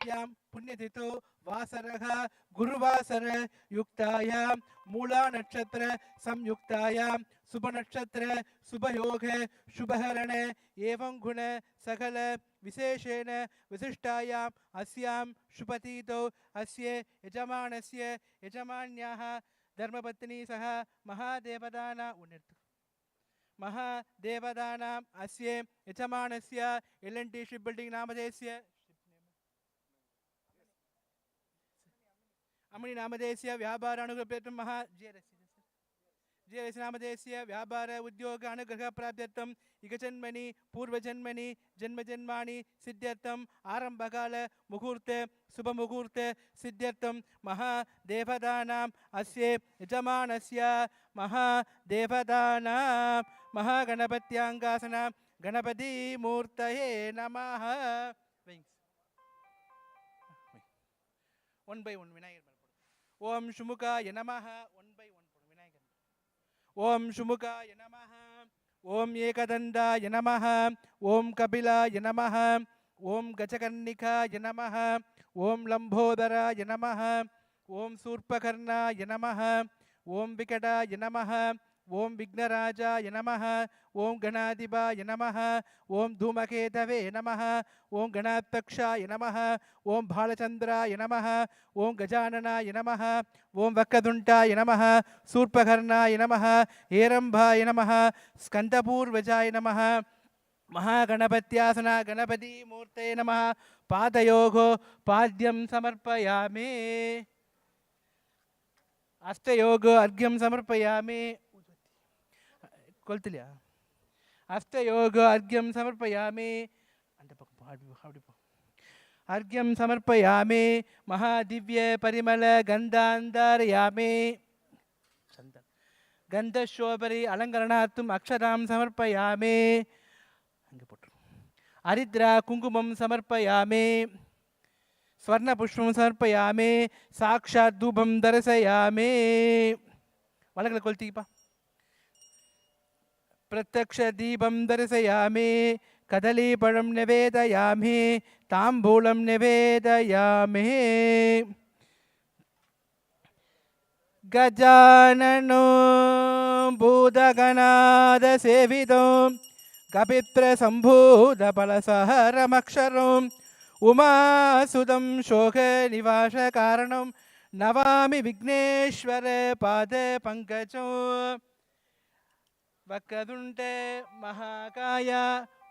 युक्तायां पुण्यतिथौ वासरः गुरुवासर युक्तायां मूला नक्षत्र संयुक्तायां शुभ नक्षत्र शुभयोग शुभहरण एवं गुण सकल विशेषेण विशिष्टायाम् अस्यां शुभतिथौ अस्य यजमानस्य यजमान्याः धर्मपत्नी सह महादेवदानाम् अस्य यजमानस्य L&T शिप बिल्डिंग नामधेयस्य अमणि नामधेयस्य व्यापारानुग्रहप्राप्त्यर्थं GRS नामधेयस्य व्यापार उद्योग अनुग्रह प्राप्त्यर्थम् इकजन्मनि पूर्वजन्मनि जन्मजन्मानि सिद्ध्यर्थम् आरम्भकाल मुहूर्त शुभमुहूर्त सिद्ध्यर्थं महादेवदानाम् अस्य यजमानस्य महादेवदानां महागणपत्याङ्गासना गणपति मूर्तये नमः. One by one विनायकर ओम शुमुखाय नमः. One by one विनायकर ओम शुमुखाय नमः. ओम एकदन्ताय नमः. ओम कपिलाय नमः. ओम गजकर्णिकाय नमः. ओम लंबोदराय नमः. ओम शूर्पकर्णाय नमः. ओम विकटाय नमः. ओम विघ्नराजाय नमः. ओम गणाधिपाय नमः. ओम धूमकेतवे नमः. ओम गणाध्यक्षाय नमः. ओम भालचंद्राय नमः. ओम गजाननाय नमः. ओम वक्रतुण्डाय नमः. शूर्पकर्णाय नमः. हेरंभाय नमः. स्कंदपूर्वजाय नमः. महागणपत्यासना गणपति मूर्ते नमः. पादयोगो पाद्यं समर्पयामि. अष्टयोगो अर्घ्यं समर्पयामि. कोल्तिल्या अष्टयोग अर्घ्यं समर्पयामि. अर्घ्यं समर्पयामि. महादिव्य परिमल गन्धान्धारयामि. गन्धशोभरि अलङ्करणार्थम् अक्षरां समर्पयामि. हरिद्रा कुङ्कुमं समर्पयामि. स्वर्णपुष्पं समर्पयामि. साक्षात् धूपं दर्शयामि. वलगल कोल्तीपा प्रत्यक्ष दीपं दर्शयामि. कदलीपழं निवेदयामि. ताम्बूलं निवेदयामि. गजाननो भूतगणाद सेवितो कपित्र सम्भूत फलसहरमक्षरम् उमासुतं शोक निवास कारणं नवामि विघ्नेश्वर पाद पंकजं. वक्रतुण्ड महाकाय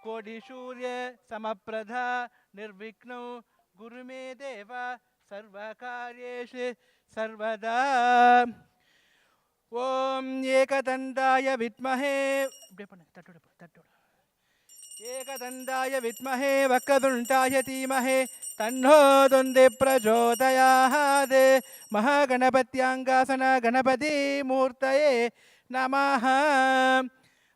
कोटि सूर्य समप्रभा निर्विघ्नो गुरु मे देव सर्वकार्येषु सर्वदा. ओम एकदन्ताय विद्महे एकदन्ताय विद्महे वक्रतुण्डाय धीमहि तन्नो दन्ति प्रचोदयात्. महागणपत्याङ्गासन गणपति मूर्तये नमः.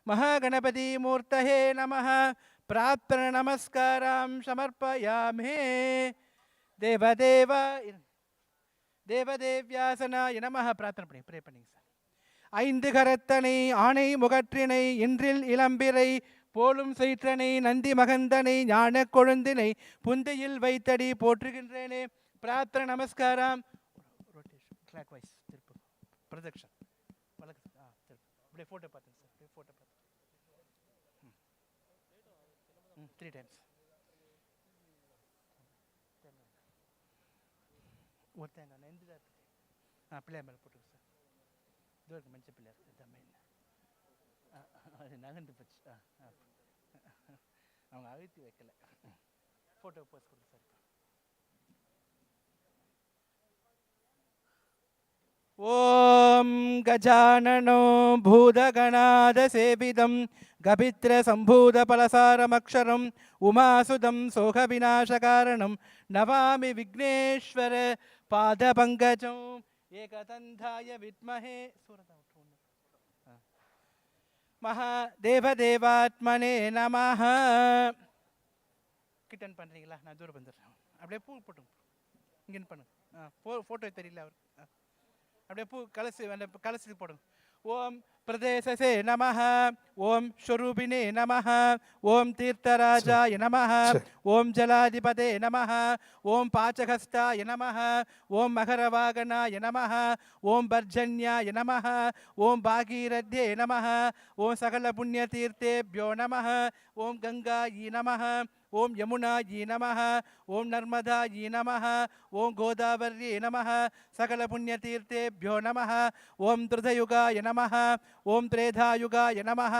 महागणपति मूर्तये नमः. प्रार्थना नमस्कारां समर्पयामि. देवदेव देवदेव्यासनाय नमः. प्रार्थना पणि ஐந்து கரத்தனை ஆணை முகற்றினை இன்றில் இளம்பிரை போலும் சைற்றனை நந்தி மகந்தனை ஞான கொழுந்தினை புந்தையில் வைத்தடி போற்றுகின்றேனே. பிரார்த்தனை நமஸ்காரம். கிளாக்வைஸ் திருப்பு பிரதக்ஷன் வலது அப்படியே போட்டோ பார்த்தேன் சார். அப்படியே போட்டோ பார்த்தேன் 3 times. ஒருத்தன் நான் எந்த பிள்ளையார் மேலே போட்டுருக்கு சார். இதோ இருக்கு மஞ்சள் பிள்ளையார் தமிழ். அது நகர்ந்து போச்சு. அவங்க அழுத்தி வைக்கல. ஃபோட்டோ போஸ்ட் கொடுங்க சார். ஓம் கஜானனோ பூதகணாத சேவிதம் கபித்ர சம்பூத பலசாரமக்ஷரம் உமாசுதம் சோக விநாசகாரணம் நவாமி விக்னேஸ்வர பாத பங்கஜம். ஏகதந்தாய வித்மஹே மகாதேவதேவாத்மனே நமஹ. கிட்டன் பண்ணுறீங்களா? நான் தூரம் வந்துடுறேன். அப்படியே பூ போட்டு இங்கே பண்ணுங்க. ஃபோட்டோ தெரியல அவர். அப்படியே பூ கலசி அந்த கலசி போடுங்க. ஓம் பிரதேசசே நமः. ஓம் ஸ்வரூபிணே நமः. ஓம் தீர்த்தராஜாய நமः. ஓம் ஜலாதிபதே நமः. ஓம் பாச்சகஸ்தாய நமः. ஓம் மகரவாகனாய நமः. ஓம் பர்ஜன்யாய நமः. ஓம் பாகீரத்யே நமः. ஓம் சகல புண்ணியதீர்த்தேभ्यो நமः. ஓம் கங்காயை நமः. ஓம் யமுனாயை நமः. ஓம் நர்மதாயை நமः. ஓம் கோதாவர்யை நமः. சகல புண்ணியதீர்த்தேभ्यो நமः. ஓம் திருதயுகாய நமः. ஓம் திரேதாயுகாய நமः.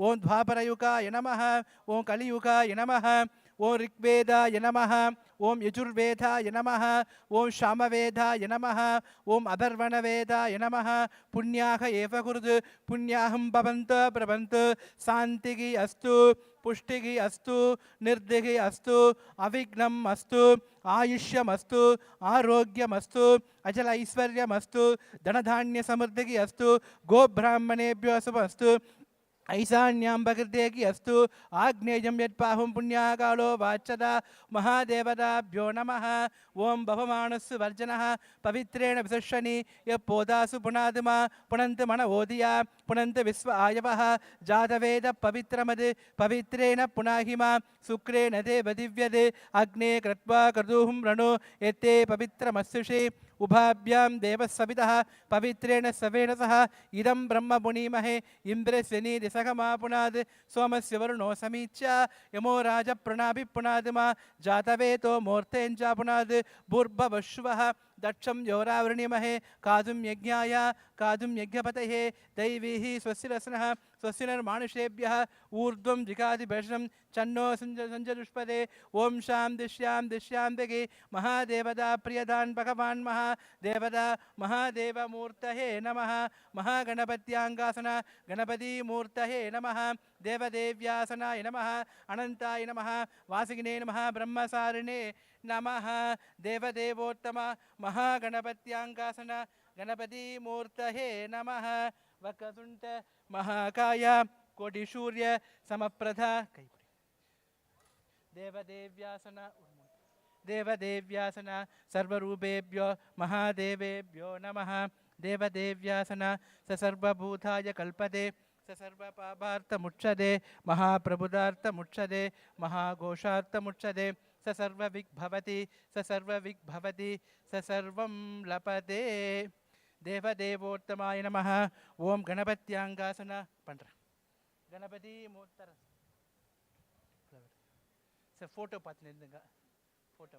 ஓம் துவாபரயுகாய நமः. ஓம் கலியுகாய நமः. ஓம் ரிக்வேதாய நமः. ஓம் யஜுர்வேதாய நமः. ஓம் சாமவேதாய நமः. ஓம் அதர்வணவேதாய நமः. புண்ணியாக ஏவ குருது புண்ணியாகம் பவந்த பிரபந்து சாந்திகி அஸ்து புஷ்டிகி அஸ்து நிர்திகி அஸ்து அவிக்னம் அஸ்து ஆயுஷ்யம் அஸ்து ஆரோக்கியம் அஸ்து அஜல ஐஸ்வர்யம் அஸ்து தனதானிய சமிருத்திகி அஸ்து கோபிராமணேபியோ அஸ்து ऐशान्यां प्रकृतेकी अस्तु आग्नेयं यत्पाहुं पुण्याकालो वाचदा महादेवताभ्यो नमः. ओं भवमानस्सु वर्जनः पवित्रेण विशस्वनि यपोदासु पुनादिमा पुनन्त मन ओदिया पुनन्त विश्व आयवः जातवेद पवित्रमद् पवित्रेण पुनाहिमा शुक्रेण देव दिव्यदे अग्ने कृत्वा क्रतुहुं रणो एते पवित्रमस्युषे उभाभ्यां देवस्सवितः पवित्रेण सवेन सह इदं ब्रह्म पुनीमहे इन्द्रस्यनि दिशगमा पुनाद सोमस्य वरुणो समीच्य यमो राज प्रणाभि पुनादिमा जातवेतो मूर्तेञ्च पुनाद भूर्भवश्वः दक्षं योरावृणीमहे काजुं यज्ञाय काजुं यज्ञपतये दैवीः स्वस्तिरस्नः स्वस्तिर्मानुषेभ्यः ऊर्ध्वं जिगादिभेषणं चन्नो संजदुष्पदे ओं शां दिश्यां दिगे महादेवता प्रियदान् भगवान् महादेवता महादेवमूर्तये नमः. महागणपत्याङ्गासन गणपतिमूर्तये नमः. देवदेव्यासनाय नमः. अनन्ताय नमः. वासिगिने नमः. ब्रह्मसारिणे नमः. देवदेवोत्तम महागणपत्याङ्गासन गणपतिमूर्तये नमः. वक्रतुण्ड महाकाय कोटिसूर्य समप्रभा देवदेव्यासन देवदेव्यासन सर्वरूपेभ्यो महादेवेभ्यो नमः. देवदेव्यासन स सर्वभूताय कल्पते स सर्वपापार्थमुच्यते महाप्रबुदार्थमुच्यते महाघोषार्थमुच्यते स सर्वविग्भवति स सर्वविग्भवति स सर्वं लपते. देवदेवोत्तमाय नमः. ओं गणपत्याङ्गासन पण्र गणपति मूर्तर சார் ஃபோட்டோ பார்த்து நிறுத்துங்க. ஃபோட்டோ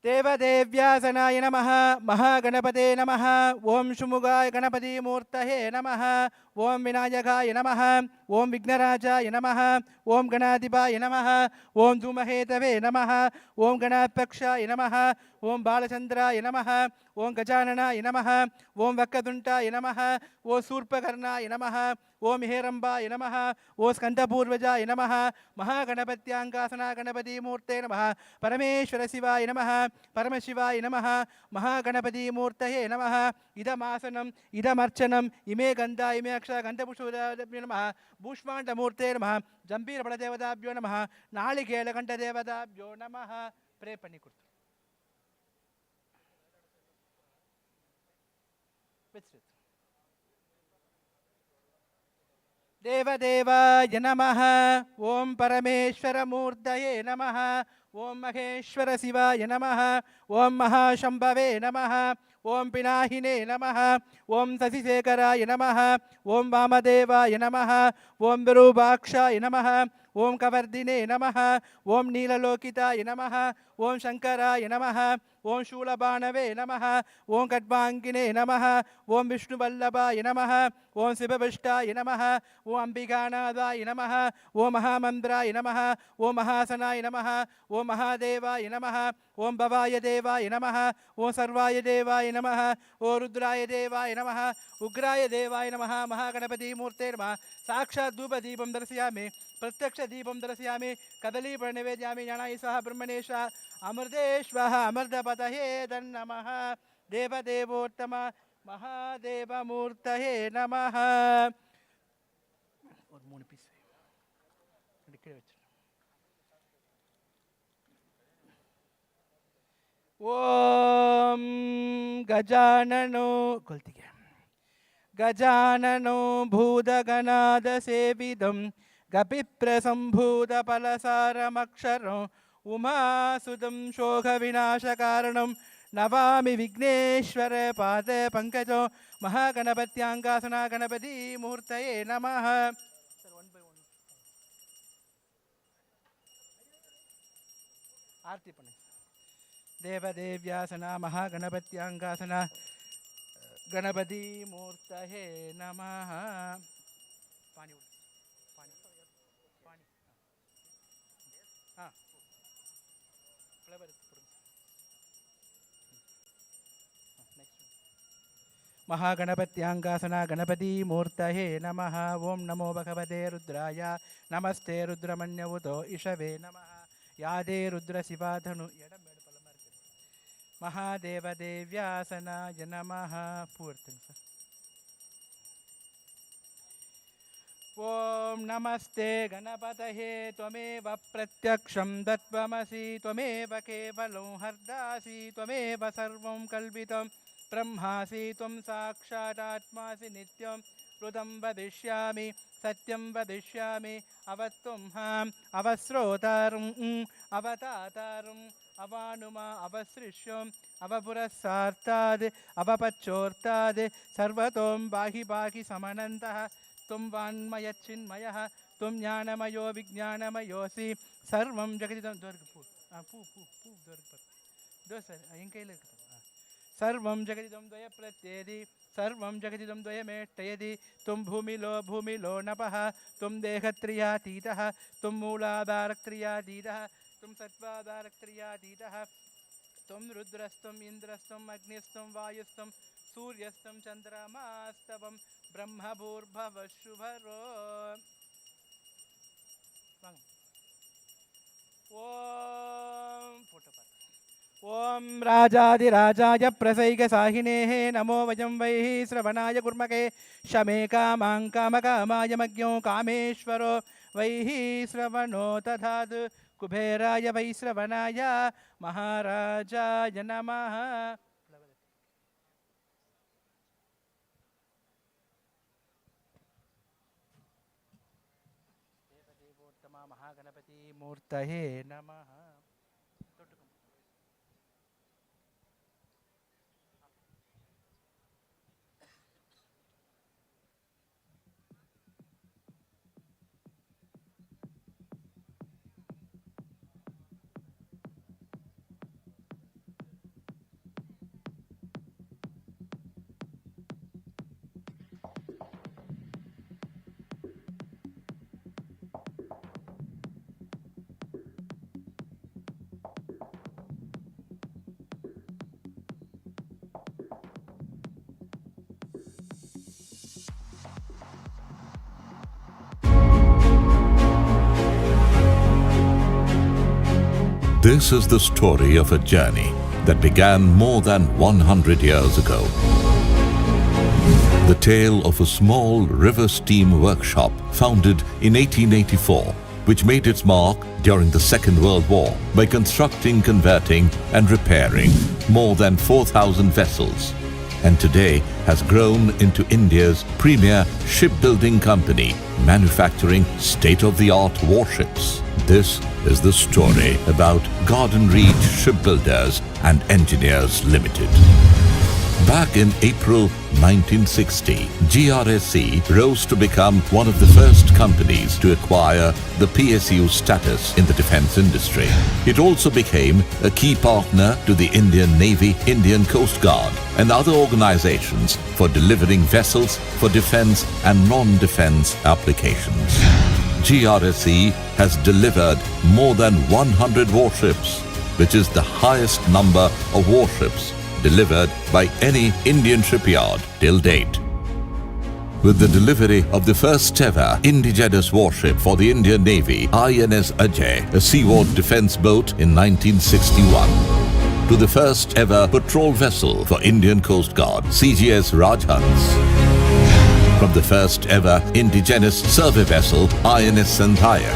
देवदेव्यासनाय नमः. महागणपते नमः. ओं शुमुगाय गणपति मूर्तये नमः. ओं विनायकाय नमः. ओं विघ्नराजाय नमः. ओं गणाधिपाय नमः. ओं धूमहेतवे नमः. ओं गणाध्यक्षाय नमः. ओं बालचन्द्राय नमः. ओं गजाननाय नमः. ओं वक्रतुण्डाय नमः. ओं शूर्पकर्णाय नमः. ओं हेरम्बाय नमः. ओं स्कन्दपूर्वजाय नमः. महागणपत्याङ्गासना गणपतिमूर्ते नमः. परमेश्वर शिवाय नमः. परमशिवाय नमः. महागणपतिमूर्तये नमः. इदमासनम् इदमर्चनम् इमे गन्धा इमे अक्षर गन्धपुष्पदेवताभ्यो नमः. भूष्माण्डमूर्ते नमः. जम्बीरबलदेवताभ्यो नमः. नालिकेलकण्ठदेवताभ्यो नमः. प्रे पन्नी कुर्तु देवदेवाय नमः. ओं परमेश्वरमूर्तये नमः. ओं महेश्वर शिवाय नमः. ओं महाशंभवे नमः. ओं पिनाहिने नमः. ओं शशिशेखराय नमः. ओं वामदेवाय नमः. ओं विरूपाक्षाय नमः. ओं कवर्दिने नमः. ओं नीललोकिताय नमः. ओं शंकराय नमः. ओं शूलबाणवे नमः. ओं खड्वाङ्गिने नमः. ओं विष्णुवल्लभाय नमः. ओं शिवविष्टाय नमः. ओं अंबिकानाथाय नमः. ओं महामन्द्राय नमः. ओं महासनाय नमः. ओं महादेवाय नमः. ओं भवाय देवाय नमः. ओं सर्वाय देवाय नमः. ओं रुद्राय देवाय नमः. उग्राय देवाय नमः. महागणपति मूर्ते नमः. साक्षात् धूपदीपं दर्शयामि. प्रत्यक्ष दीपं दर्शयामि. कदलीफलं निवेदयामि. ज्ञानाय स्वाहा ब्रह्मणे स्वाहा अमृतेश्वः अमृतपतये तन्नमः. देवदेवोत्तम महादेवमूर्तये नमः और 3 पीस ओम गजाननो गजाननो भूतगणादसेविदं गपिप्रसम्भूतफलसारमक्षरम् उमासुतं शोकविनाशकारणं नवामि विघ्नेश्वर पादे पंकजो महागणपत्यांगासना गणपति मूर्तये नमः आरती पणे देवदेव्यासना महागणपत्यांगासना गणपति मूर्तये नमः पानी पानी पानी हाँ महागणपत्यांगासना गणपति मूर्तये नमः ओं नमो भगवते रुद्राय नमस्ते रुद्रमन्यवुतो इषवे नमः यादे रुद्रशिवाधनु महादेवदेव्यासनाय नमः पूर्ति ओं नमस्ते गणपतये त्वमेव प्रत्यक्षं तत्त्वमसि त्वमेव केवलं हर्दासि त्वमेव सर्वं कल्पितं ब्रह्मासि त्वं साक्षादात्मासि नित्यं ऋतं वदिष्यामि सत्यं वदिष्यामि अवत्वं अवस्रोतारम् अवतातारम् अवानुमा अवसृष्यम् अवपुरस्सार्ताद् अवपच्चोर्ताद् सर्वतों बाहि बाहि समनन्तः त्वं वान्मयच्चिन्मयः त्वं ज्ञानमयो विज्ञानमयोऽसि सर्वं जगदिदं सर्वं जगदिदं द्वयप्रत्ययति सर्वं जगदिदं द्वयमेष्टयति त्वं भूमिलो नभः त्वं देहत्रियातीतः त्वं मूलाधारक्रियातीतः त्वं सत्त्वाधारक्रियातीतः त्वं रुद्रस्त्वम् इन्द्रस्त्वम् अग्निस्त्वं वायुस्त्वं सूर्यस्त्वं चन्द्रमास्तवं ब्रह्मभूर्भवशुभरो ओम राजाधिराजाय प्रसैकसाहिनेः नमो वयं वैः श्रवणाय कुर्मके शमे कामां कामकामाय मज्ञो कामेश्वरो वैः श्रवणो तथात् कुबेराय वै श्रवणाय महाराजाय नमः देवदेवोत्तमा महागणपति मूर्तये नमः This is the story of a journey that began more than 100 years ago. The tale of a small river steam workshop founded in 1884, which made its mark during the Second World War by constructing, converting and repairing more than 4,000 vessels, and today has grown into India's premier shipbuilding company, manufacturing state-of-the-art warships. This is the story about Garden Reach Shipbuilders and Engineers Limited. Back in April 1960, GRSC rose to become one of the first companies to acquire the PSU status in the defense industry. It also became a key partner to the Indian Navy, Indian Coast Guard and other organizations for delivering vessels for defense and non-defense applications. GRSC has delivered more than 100 warships, which is the highest number of warships delivered by any Indian shipyard till date. With the delivery of the first ever indigenous warship for the Indian Navy, INS Ajay, a seaworld defense boat in 1961, to the first ever patrol vessel for Indian Coast Guard, CGS Rajhans. From the first ever indigenous survey vessel, INS Santhayak.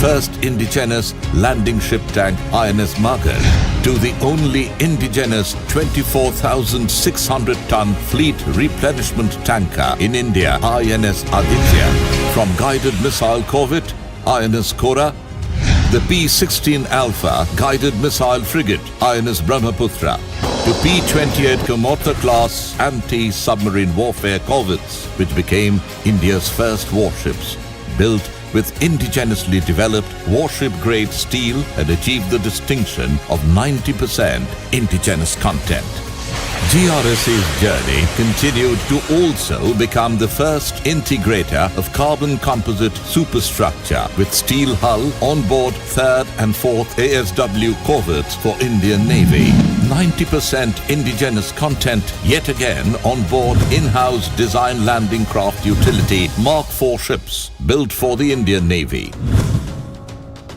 First indigenous landing ship tank, INS Magar, to the only indigenous 24,600-ton fleet replenishment tanker in India, INS Aditya. From guided missile corvette, INS Kora, the P-16 Alpha guided missile frigate, INS Brahmaputra, to P-28 Kamorta-class anti-submarine warfare corvettes, which became India's first warships, built with indigenously developed warship-grade steel and achieved the distinction of 90% indigenous content. GRSC's journey continued to also become the first integrator of carbon composite superstructure with steel hull on board 3rd and 4th ASW corvettes for Indian Navy. 90% indigenous content yet again on board in-house design landing craft utility Mark IV ships built for the Indian Navy.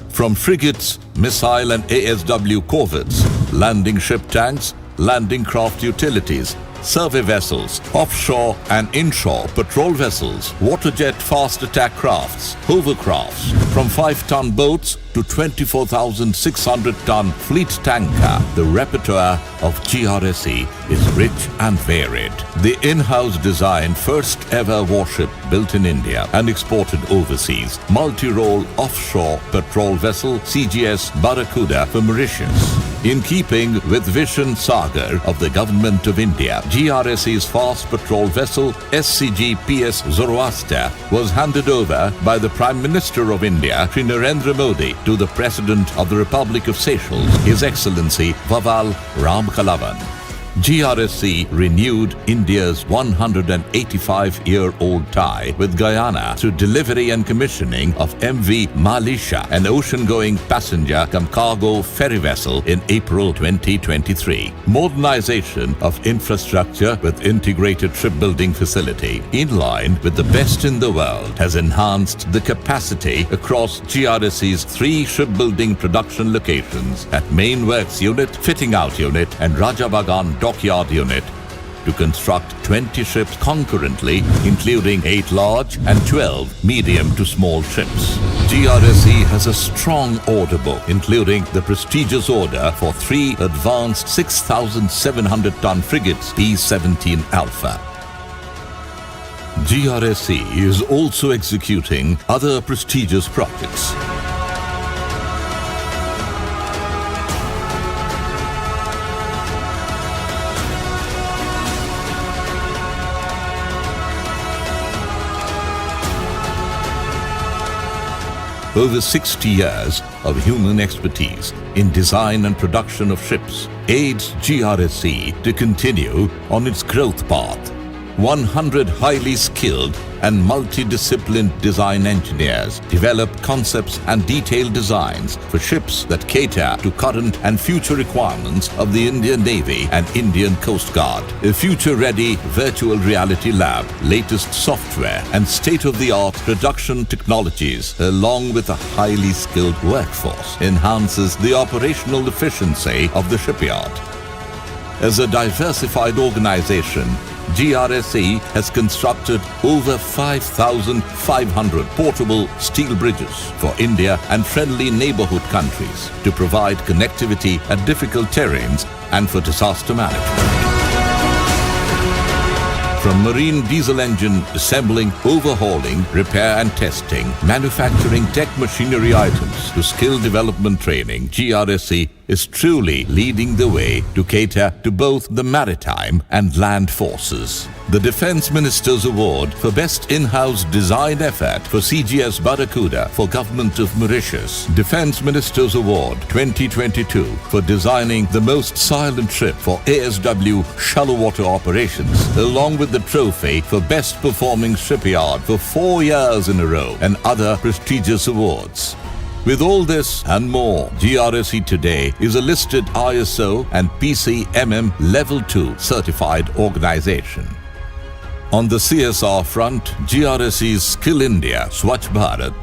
From frigates, missile and ASW corvettes, landing ship tanks, landing craft utilities, survey vessels, offshore and inshore patrol vessels, waterjet fast attack crafts, hovercrafts, from 5-ton boats to 24,600-ton fleet tanker, the repertoire of GRSC is rich and varied. The in-house designed first ever warship built in India and exported overseas, multi-role offshore patrol vessel CGS Barracuda for Mauritius. In keeping with Vision Sagar of the Government of India, GRSC's fast patrol vessel SCG PS Zoroaster was handed over by the Prime Minister of India, Shri Narendra Modi, to the President of the Republic of Seychelles, His Excellency Vaval Ramkalawan. GRSC renewed India's 185-year-old tie with Guyana through delivery and commissioning of MV Malisha, an ocean-going passenger cum cargo ferry vessel in April 2023. Modernization of infrastructure with integrated shipbuilding facility, in line with the best in the world, has enhanced the capacity across GRSC's 3 shipbuilding production locations at Main Works Unit, Fitting Out Unit and Rajabagan Dockyard Unit to construct 20 ships concurrently, including 8 large and 12 medium to small ships. GRSC has a strong order book, including the prestigious order for 3 advanced 6,700-ton frigates P-17 Alpha. GRSC is also executing other prestigious projects. Over 60 years of human expertise in design and production of ships aids GRSC to continue on its growth path. 100 highly skilled and multidisciplined design engineers develop concepts and detailed designs for ships that cater to current and future requirements of the Indian Navy and Indian Coast Guard. A future-ready virtual reality lab, latest software and state-of-the-art production technologies, along with a highly skilled workforce, enhances the operational efficiency of the shipyard. As a diversified organization, GRSC has constructed over 5,500 portable steel bridges for India and friendly neighborhood countries to provide connectivity at difficult terrains and for disaster management. From marine diesel engine assembling, overhauling, repair and testing, manufacturing tech machinery items to skill development training, GRSC is truly leading the way to cater to both the maritime and land forces. The Defence Minister's Award for Best In-House Design Effort for CGS Barracuda for Government of Mauritius. Defence Minister's Award 2022 for designing the most silent ship for ASW shallow water operations, along with the trophy for Best Performing Shipyard for 4 years in a row and other prestigious awards. With all this and more, GRSC today is a listed ISO and PCMM Level 2 certified organization. On the CSR front, GRSC's Skill India Swachh Bharat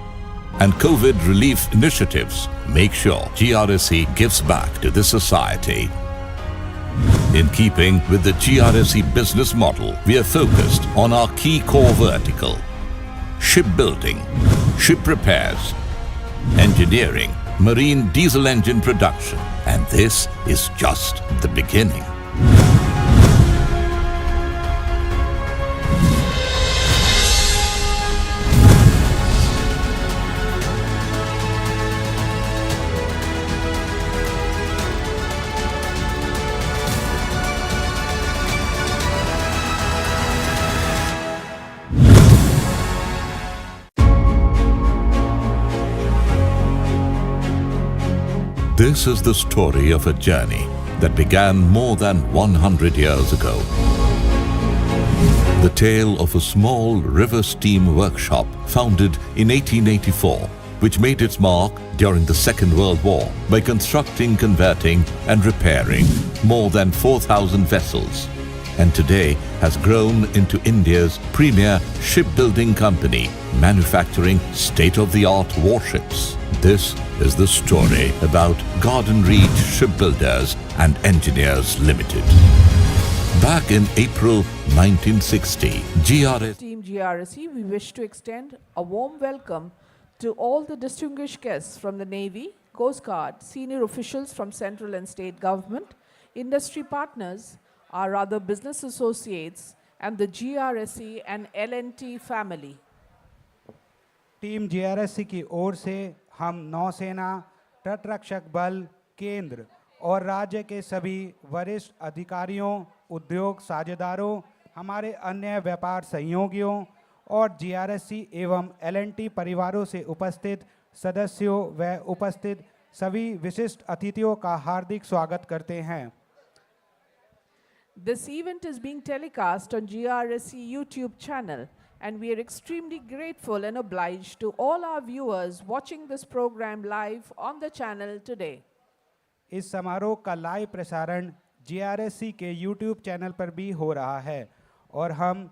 and COVID relief initiatives make sure GRSE gives back to the society. In keeping with the GRSE business model, we are focused on our key core vertical: shipbuilding, ship repairs, engineering, marine diesel engine production, and this is just the beginning. This is the story of a journey that began more than 100 years ago. The tale of a small river steam workshop founded in 1884, which made its mark during the Second World War by constructing, converting and repairing more than 4,000 vessels, and today has grown into India's premier shipbuilding company, manufacturing state-of-the-art warships. This is the story about Garden Reach Shipbuilders and Engineers Limited. Back in April 1960, Team GRSE, we wish to extend a warm welcome to all the distinguished guests from the Navy, Coast Guard, senior officials from central and state government, industry partners, our other business associates, and the GRSE and L&T family. Team GRSC की ओर से हम नौसेना, तटरक्षक बल, केंद्र और राज्य के सभी वरिष्ठ अधिकारियों, उद्योग साझेदारों, हमारे अन्य व्यापार सहयोगियों और जीआरएससी एवं एल&टी परिवारों से उपस्थित सदस्यों व उपस्थित सभी विशिष्ट अतिथियों का हार्दिक स्वागत करते हैं। This event is being telecast on GRSE YouTube channel, and we are extremely grateful and obliged to all our viewers watching this program live on the channel today. इस समारोह का लाइव प्रसारण जीआरएससी के YouTube चैनल पर भी हो रहा है और हम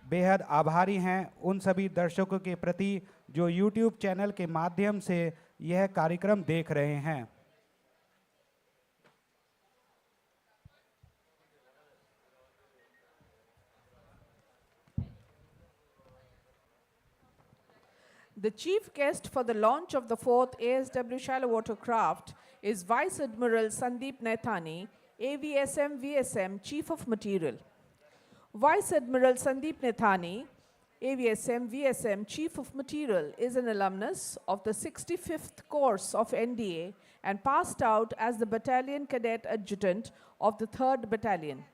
बेहद आभारी हैं उन सभी दर्शकों के प्रति जो YouTube चैनल के माध्यम से यह कार्यक्रम देख रहे हैं। The chief guest for the launch of the 4th ASW shallow water craft is Vice Admiral Sandeep Naithani, AVSM-VSM Chief of Material. Vice Admiral Sandeep Naithani, AVSM-VSM Chief of Material, is an alumnus of the 65th course of NDA and passed out as the Battalion Cadet Adjutant of the 3rd Battalion.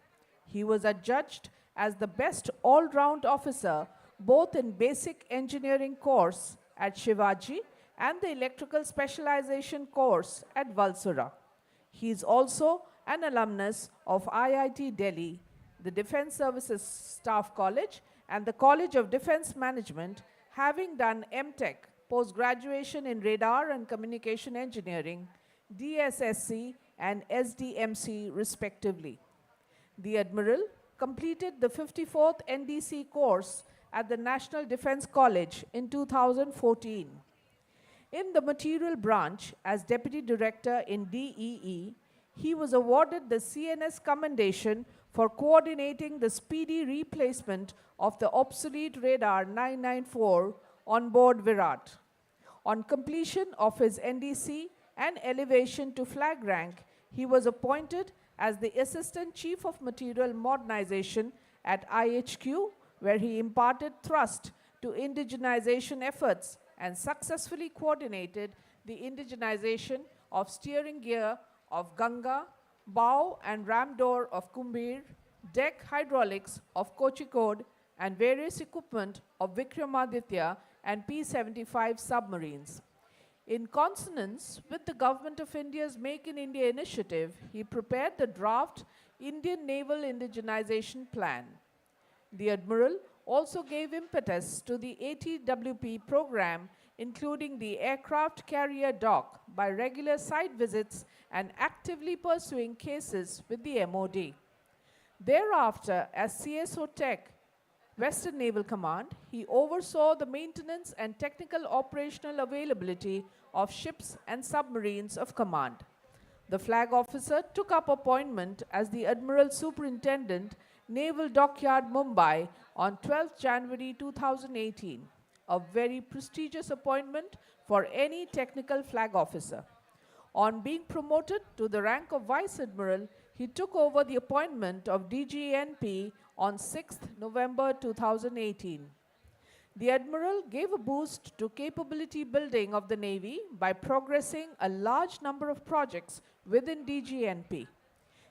He was adjudged as the best all-round officer both in basic engineering course at Shivaji and the electrical specialization course at Valsura. He is also an alumnus of IIT Delhi, the Defense Services Staff College, and the College of Defense Management, having done MTech, post-graduation in Radar and Communication Engineering, DSSC and SDMC respectively. The Admiral completed the 54th NDC course at the National Defense College in 2014. In the material branch, as Deputy Director in DEE, he was awarded the CNS Commendation for coordinating the speedy replacement of the obsolete radar 994 on board Virat. On completion of his NDC and elevation to flag rank, he was appointed as the Assistant Chief of Material Modernization at IHQ, where he imparted thrust to indigenization efforts and successfully coordinated the indigenization of steering gear of Ganga, bow and ram door of Kumbir, deck hydraulics of Kochikode, and various equipment of Vikramaditya and P-75 submarines. In consonance with the Government of India's Make in India initiative, he prepared the draft Indian Naval Indigenization Plan. The Admiral also gave impetus to the ATWP program, including the aircraft carrier dock, by regular site visits and actively pursuing cases with the MOD. Thereafter, as CSO Tech Western Naval Command, he oversaw the maintenance and technical operational availability of ships and submarines of command. The flag officer took up appointment as the Admiral Superintendent, Naval Dockyard, Mumbai on 12 January 2018, a very prestigious appointment for any technical flag officer. On being promoted to the rank of Vice Admiral, he took over the appointment of DGNP on 6th November 2018. The Admiral gave a boost to capability building of the Navy by progressing a large number of projects within DGNP.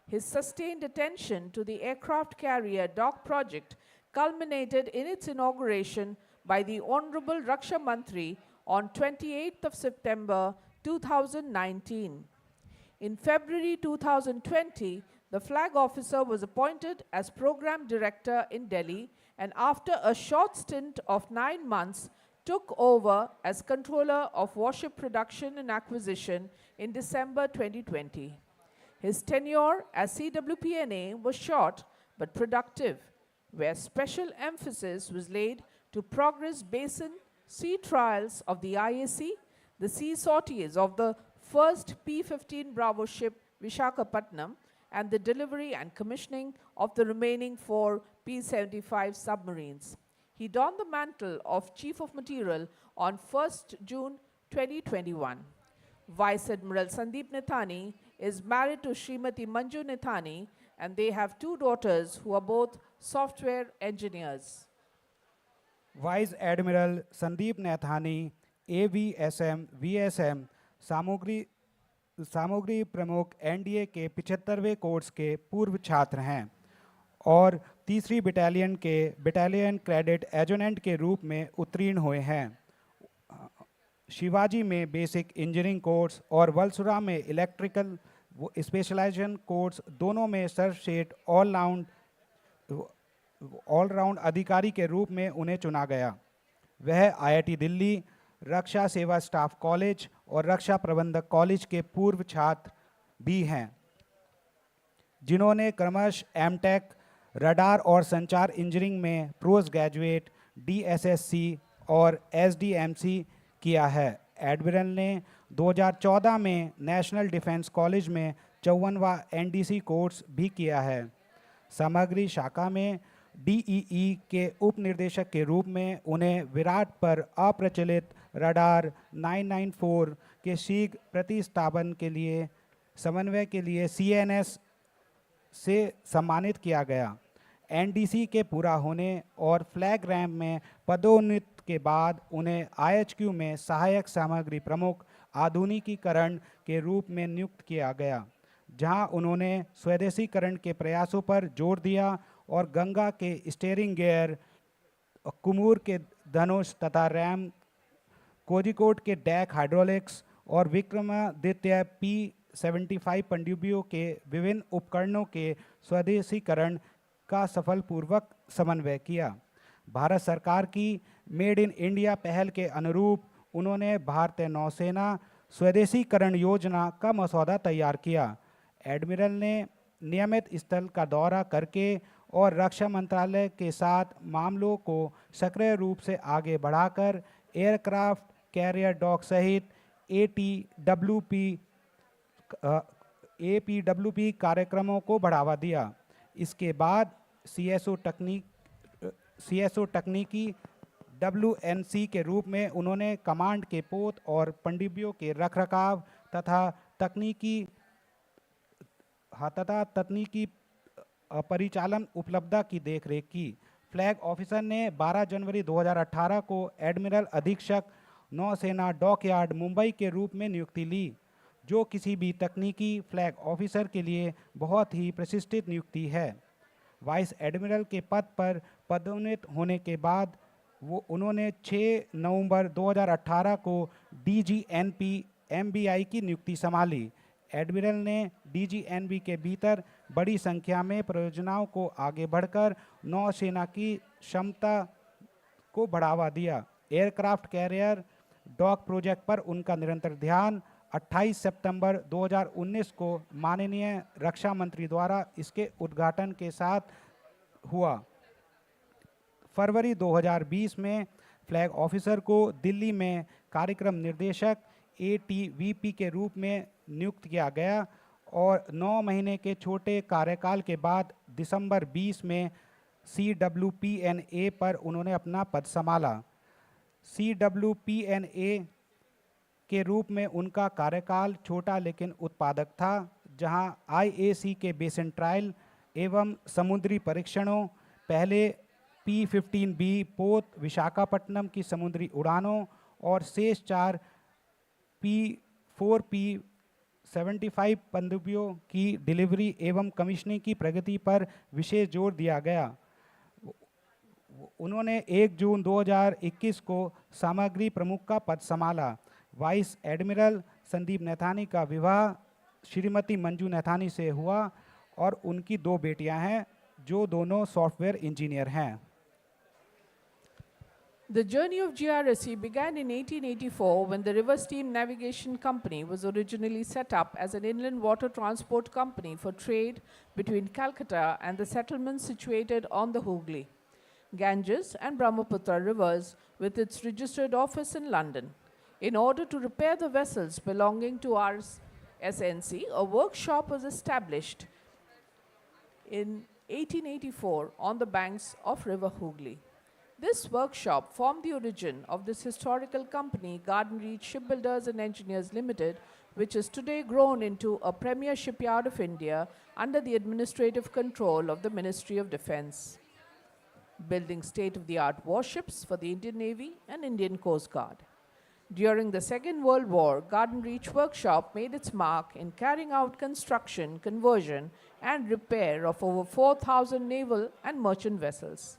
His sustained attention to the aircraft carrier dock project culminated in its inauguration by the Honorable Raksha Mantri on 28th of September 2019. In February 2020, the flag officer was appointed as program director in Delhi and after a short stint of 9 months, took over as controller of warship production and acquisition in December 2020. His tenure as CWPNA was short but productive, where special emphasis was laid to progress basin sea trials of the IAC, the sea sorties of the first P-15 Bravo ship Vishakhapatnam, and the delivery and commissioning of the remaining 4 P-75 submarines. He donned the mantle of Chief of Material on 1st June 2021. Vice Admiral Sandeep Nithani is married to Srimati Manju Nithani, and they have 2 daughters who are both software engineers. Vice admiral Sandeep Naithani AVSM VSM सामग्री प्रमुख NDA के 75वें course के पूर्व छात्र हैं और तीसरी battalion के बटालियन क्रेडिट एजुनेंट के रूप में उत्तीर्ण हुए हैं। शिवाजी में बेसिक इंजीनियरिंग कोर्स और वलसुरा में इलेक्ट्रिकल स्पेशलाइजेशन कोर्स दोनों में सर्वश्रेष्ठ ऑलराउंड अधिकारी के रूप में उन्हें चुना गया। वह IIT दिल्ली, रक्षा सेवा स्टाफ कॉलेज और रक्षा प्रबंधक कॉलेज के पूर्व छात्र भी हैं, जिन्होंने क्रमशः एमटेक, रडार और संचार इंजीनियरिंग में पोस्ट ग्रेजुएट DSSC और SDMC किया है। एडमिरल ने 2014 में नेशनल डिफेंस कॉलेज में 54वां NDC कोर्स भी किया है। सामग्री शाखा में DEE के उप निर्देशक के रूप में उन्हें विराट पर अप्रचलित रडार 994 के शीघ्र प्रतिस्थापन के लिए समन्वय के लिए CNS से सम्मानित किया गया। NDC के पूरा होने और फ्लैग रैंक में पदोन्नति के बाद उन्हें IHQ में सहायक सामग्री प्रमुख आधुनिकीकरण के रूप में नियुक्त किया गया, जहां उन्होंने स्वदेशीकरण के प्रयासों पर जोर दिया और गंगा के स्टीयरिंग गियर, कुमूर के धनुष तथा रैम, कोझिकोड के डेक हाइड्रोलिक्स और विक्रमादित्य P-75 पनडुब्बियों के विभिन्न उपकरणों के स्वदेशीकरण का सफलपूर्वक समन्वय किया। भारत सरकार की मेड इन इंडिया पहल के अनुरूप उन्होंने भारतीय नौसेना स्वदेशीकरण योजना का मसौदा तैयार किया। एडमिरल ने नियमित स्थल का दौरा करके और रक्षा मंत्रालय के साथ मामलों को सक्रिय रूप से आगे बढ़ाकर एयरक्राफ्ट कैरियर डॉक सहित APWP कार्यक्रमों को बढ़ावा दिया। इसके बाद CSO तकनीकी WNC के रूप में उन्होंने कमांड के पोत और पनडुब्बियों के रखरखाव तथा तकनीकी परिचालन उपलब्धता की देखरेख की। फ्लैग ऑफिसर ने 12 जनवरी 2018 को एडमिरल अधीक्षक नौसेना डॉकयार्ड मुंबई के रूप में नियुक्ति ली, जो किसी भी तकनीकी फ्लैग ऑफिसर के लिए बहुत ही प्रतिष्ठित नियुक्ति है। वाइस एडमिरल के पद पर पदोन्नत होने के बाद उन्होंने 6 नवंबर 2018 को DGNP MBI की नियुक्ति संभाली। एडमिरल ने DGNB के भीतर बड़ी संख्या में परियोजनाओं को आगे बढ़कर नौसेना की क्षमता को बढ़ावा दिया। एयरक्राफ्ट कैरियर डॉक प्रोजेक्ट पर उनका निरंतर ध्यान 28 सितंबर 2019 को माननीय रक्षा मंत्री द्वारा इसके उद्घाटन के साथ हुआ। फरवरी 2020 में फ्लैग ऑफिसर को दिल्ली में कार्यक्रम निर्देशक ATVP के रूप में नियुक्त किया गया और 9 महीने के छोटे कार्यकाल के बाद दिसंबर 20 में CWPNA पर उन्होंने अपना पद संभाला। CWPNA के रूप में उनका कार्यकाल छोटा लेकिन उत्पादक था, जहां IAC के बेसिन ट्रायल एवं समुद्री परीक्षणों, पहले P-15B पोत विशाखापट्टनम की समुद्री उड़ानों और शेष 4 P-4P-75 पनडुब्बियों की डिलीवरी एवं कमीशनिंग की प्रगति पर विशेष जोर दिया गया। उन्होंने 1 जून 2021 को सामग्री प्रमुख का पद संभाला। वाइस एडमिरल संदीप नैथानी का विवाह श्रीमती मंजू नैथानी से हुआ और उनकी 2 बेटियां हैं जो दोनों सॉफ्टवेयर इंजीनियर हैं। The journey of GRSC began in 1884 when the River Steam Navigation Company was originally set up as an inland water transport company for trade between Calcutta and the settlements situated on the Hooghly, Ganges and Brahmaputra rivers with its registered office in London. In order to repair the vessels belonging to our SNC, a workshop was established in 1884 on the banks of River Hooghly. This workshop formed the origin of this historical company, Garden Reach Shipbuilders and Engineers Limited, which is today grown into a premier shipyard of India under the administrative control of the Ministry of Defence, building state-of-the-art warships for the Indian Navy and Indian Coast Guard. During the Second World War, Garden Reach Workshop made its mark in carrying out construction, conversion, and repair of over 4,000 naval and merchant vessels.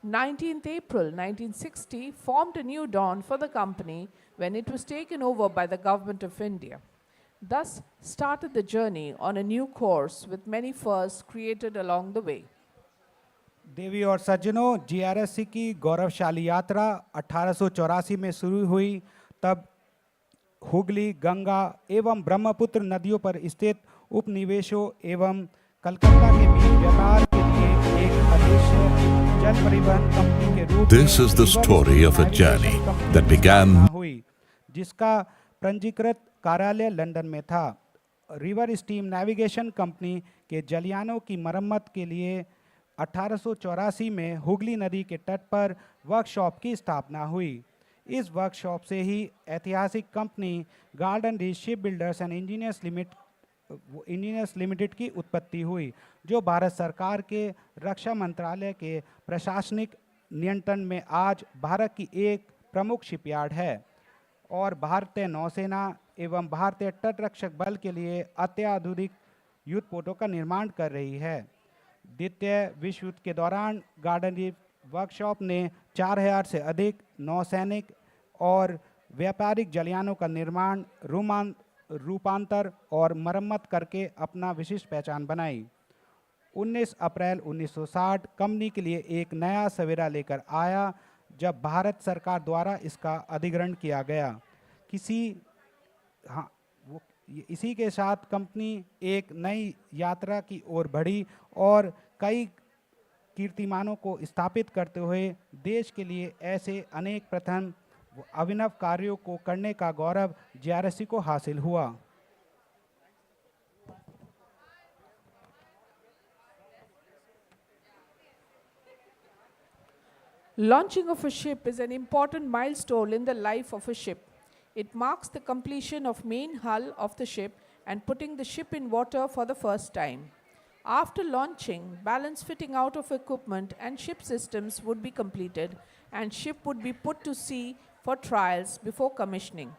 19th April 1960 formed a new dawn for the company when it was taken over by the Government of India. Thus started the journey on a new course with many firsts created along the way. देवी और सज्जनों, GRSC की गौरवशाली यात्रा 1884 में शुरू हुई। तब हुगली, गंगा एवं ब्रह्मपुत्र नदियों पर स्थित उपनिवेशों एवं कलकत्ता के बीच व्यापार के लिए एक अदृश्य जल परिवहन कंपनी के रूप This is the story of a journey that began हुई, जिसका पंजीकृत कार्यालय लंदन में था। रिवर स्टीम नेविगेशन कंपनी के जलयानों की मरम्मत के लिए 1884 में हुगली नदी के तट पर वर्कशॉप की स्थापना हुई। इस वर्कशॉप से ही ऐतिहासिक company garden reach ship builders and engineers limited की उत्पत्ति हुई, जो भारत सरकार के रक्षा मंत्रालय के प्रशासनिक नियंत्रण में आज भारत की एक प्रमुख शिपयार्ड है और भारतीय नौसेना एवं भारतीय तटरक्षक बल के लिए अत्याधुनिक युद्धपोतों का निर्माण कर रही है। द्वितीय विश्व युद्ध के दौरान गार्डन रीच वर्कशॉप ने 4000 से अधिक नौसैनिक और व्यापारिक जलयानों का निर्माण, रूपांतर और मरम्मत करके अपना विशिष्ट पहचान बनाई। 19 अप्रैल 1960 कंपनी के लिए एक नया सवेरा लेकर आया जब भारत सरकार द्वारा इसका अधिग्रहण किया गया। इसी के साथ कंपनी एक नई यात्रा की ओर बढ़ी और कई कीर्तिमानों को स्थापित करते हुए देश के लिए ऐसे अनेक प्रथम अभिनव कार्यों को करने का गौरव GRSC को हासिल हुआ। Launching of a ship is an important milestone in the life of a ship. It marks the completion of main hull of the ship and putting the ship in water for the first time. After launching, balance fitting out of equipment and ship systems would be completed and ship would be put to sea for trials before commissioning.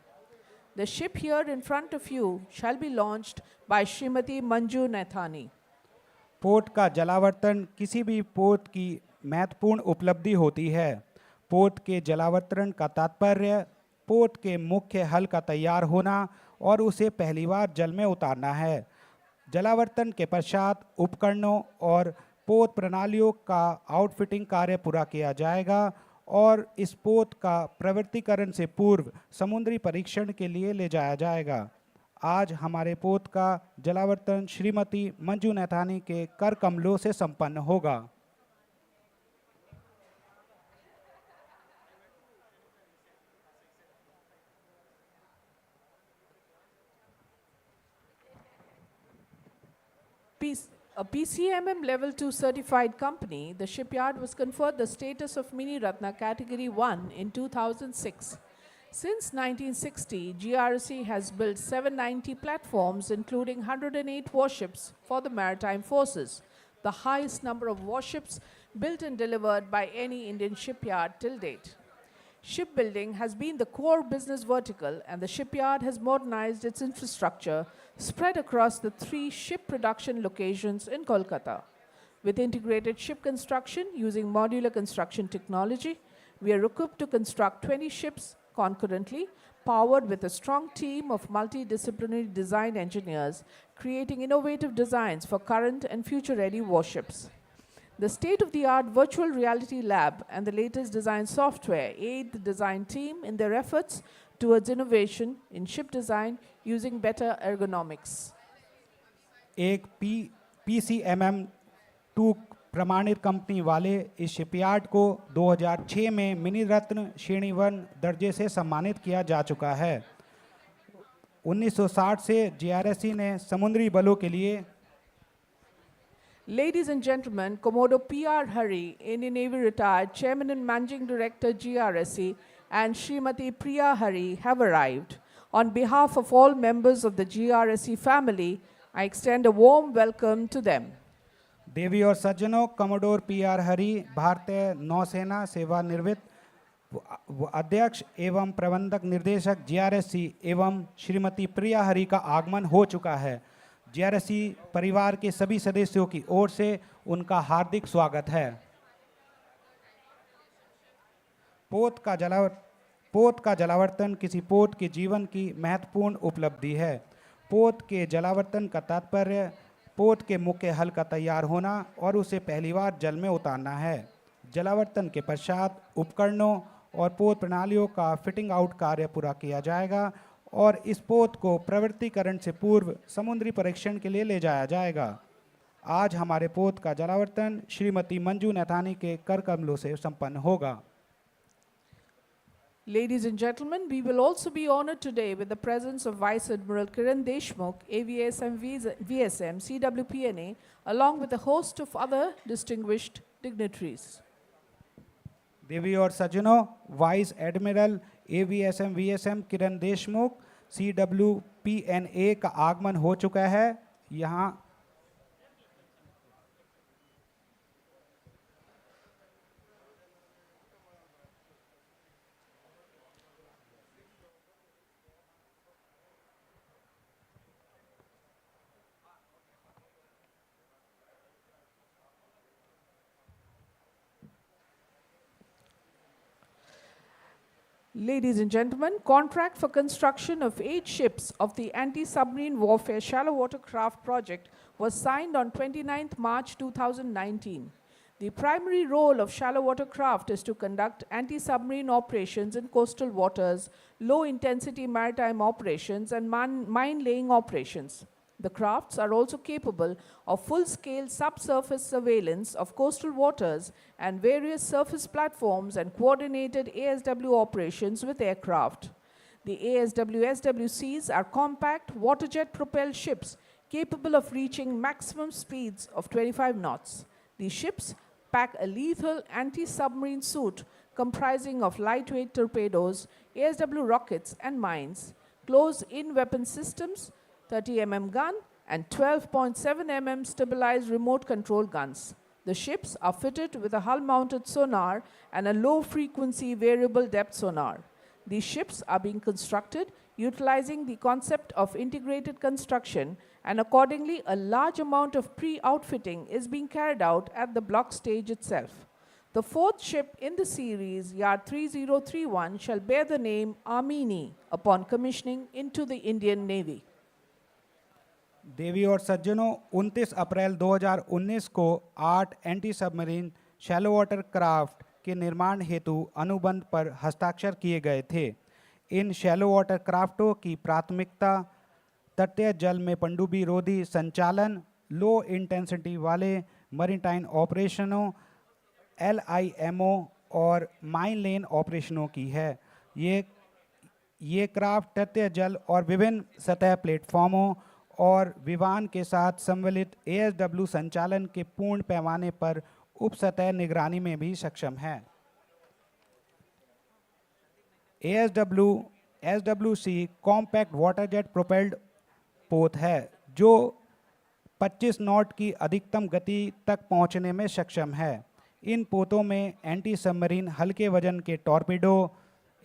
The ship here in front of you shall be launched by Srimati Manju Naithani. पोत का जलावर्तन किसी भी पोत की महत्वपूर्ण उपलब्धि होती है। पोत के जलावर्तन का तात्पर्य पोत के मुख्य हल का तैयार होना और उसे पहली बार जल में उतारना है। जलावर्तन के पश्चात उपकरणों और पोत प्रणालियों का आउटफिटिंग कार्य पूरा किया जाएगा और इस पोत का प्रवृत्तिकरण से पूर्व समुद्री परीक्षण के लिए ले जाया जाएगा। आज हमारे पोत का जलावर्तन श्रीमती मंजू नैथानी के कर कमलों से संपन्न होगा। A PCMM Level 2 certified company, the shipyard was conferred the status of Mini Ratna Category 1 in 2006. Since 1960, GRSC has built 790 platforms, including 108 warships for the maritime forces, the highest number of warships built and delivered by any Indian shipyard till date. Shipbuilding has been the core business vertical, and the shipyard has modernized its infrastructure spread across the 3 ship production locations in Kolkata. With integrated ship construction using modular construction technology, we are equipped to construct 20 ships concurrently, powered with a strong team of multidisciplinary design engineers, creating innovative designs for current and future-ready warships. The state-of-the-art virtual reality lab and the latest design software aid the design team in their efforts towards innovation in ship design using better ergonomics. एक PCMM 2 प्रमाणित company वाले इस shipyard को 2006 में mini रत्न श्रेणी 1 दर्जे से सम्मानित किया जा चुका है। 1960 से जीआरएससी ने समुद्री बलों के लिए Ladies and gentlemen, Commodore P.R. Hari, Indian Navy retired, Chairman and Managing Director GRSC, and Srimati Priya Hari have arrived. On behalf of all members of the GRSC family, I extend a warm welcome to them. देवी और सज्जनों, commodore PR हरी भारतीय नौसेना सेवानिवृत्त अध्यक्ष एवं प्रबंधक निर्देशक GRSC एवं श्रीमती प्रिया हरी का आगमन हो चुका है। जीआरएससी परिवार के सभी सदस्यों की ओर से उनका हार्दिक स्वागत है। पोत का जलावर्तन किसी पोत के जीवन की महत्वपूर्ण उपलब्धि है। पोत के जलावर्तन का तात्पर्य पोत के मुख्य हल का तैयार होना और उसे पहली बार जल में उतारना है। जलावर्तन के पश्चात उपकरणों और पोत प्रणालियों का फिटिंग आउट कार्य पूरा किया जाएगा और इस पोत को प्रवृत्तिकरण से पूर्व समुद्री परीक्षण के लिए ले जाया जाएगा। आज हमारे पोत का जलावर्तन श्रीमती मंजू नैथानी के कर कमलों से संपन्न होगा। Ladies and gentlemen, we will also be honored today with the presence of Vice Admiral Kiran Deshmukh, ASWSWC, CWPNA, along with a host of other distinguished dignitaries. देवी और सज्जनों, vice admiral ASWSWC Kiran Deshmukh CWPNA का आगमन हो चुका है। यहाँ Ladies and gentlemen, contract for construction of 8 ships of the anti-submarine warfare shallow water craft project was signed on 29th March 2019. The primary role of shallow water craft is to conduct anti-submarine operations in coastal waters, low-intensity maritime operations, and mine-laying operations. The crafts are also capable of full-scale subsurface surveillance of coastal waters and various surface platforms and coordinated ASW operations with aircraft. The ASWSWCs are compact waterjet-propelled ships capable of reaching maximum speeds of 25 knots. These ships pack a lethal anti-submarine suit comprising of lightweight torpedoes, ASW rockets and mines, close-in weapon systems, 30 mm gun, and 12.7 mm stabilized remote control guns. The ships are fitted with a hull-mounted sonar and a low-frequency variable depth sonar. These ships are being constructed utilizing the concept of integrated construction, and accordingly a large amount of pre-outfitting is being carried out at the block stage itself. The 4th ship in the series, Yard 3031, shall bear the name Amini upon commissioning into the Indian Navy. देवी और सज्जनों, 29 अप्रैल 2019 को 8 anti submarine shallow water craft के निर्माण हेतु अनुबंध पर हस्ताक्षर किए गए थे। इन शैलो वाटर क्राफ्टों की प्राथमिकता तटीय जल में पनडुब्बी रोधी संचालन, लो इंटेंसिटी वाले मरीटाइन ऑपरेशनों, LIMO और माइन लेन ऑपरेशनों की है। ये क्राफ्ट तटीय जल और विभिन्न सतह प्लेटफॉर्मों और विमान के साथ सम्मिलित ASW संचालन के पूर्ण पैमाने पर उप सतह निगरानी में भी सक्षम है। ASWSWC compact water jet propelled पोत है जो 25 नॉट की अधिकतम गति तक पहुंचने में सक्षम है। इन पोतों में एंटी सबमरीन हल्के वजन के टॉर्पीडो,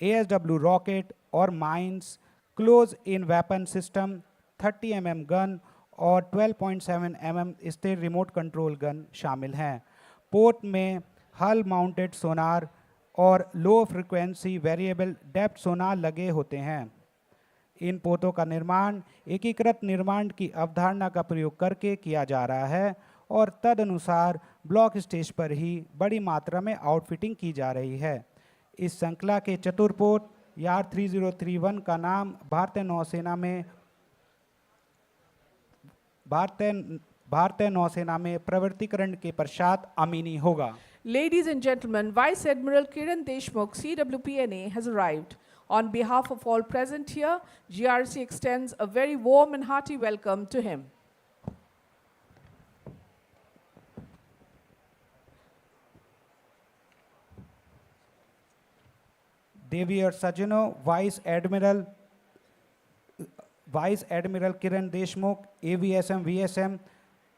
ASW रॉकेट और mines, close in weapon system, 30 mm gun और 12.7 mm स्थिर रिमोट कंट्रोल गन शामिल हैं। पोत में हल माउंटेड सोनार और लो फ्रिक्वेंसी वेरिएबल डेप्थ सोनार लगे होते हैं। इन पोतों का निर्माण एकीकृत निर्माण की अवधारणा का प्रयोग करके किया जा रहा है और तदनुसार ब्लॉक स्टेज पर ही बड़ी मात्रा में आउटफिटिंग की जा रही है। इस श्रृंखला के चतुर्पोत यार 3031 का नाम भारतीय नौसेना में प्रवर्तीकरण के पश्चात अमीनी होगा। Ladies and gentlemen, Vice Admiral Kiran Deshmukh, CWPNA, has arrived. On behalf of all present here, GRC extends a very warm and hearty welcome to him. देवी और सज्जनों, vice admiral Kiran Deshmukh, AVSM VSM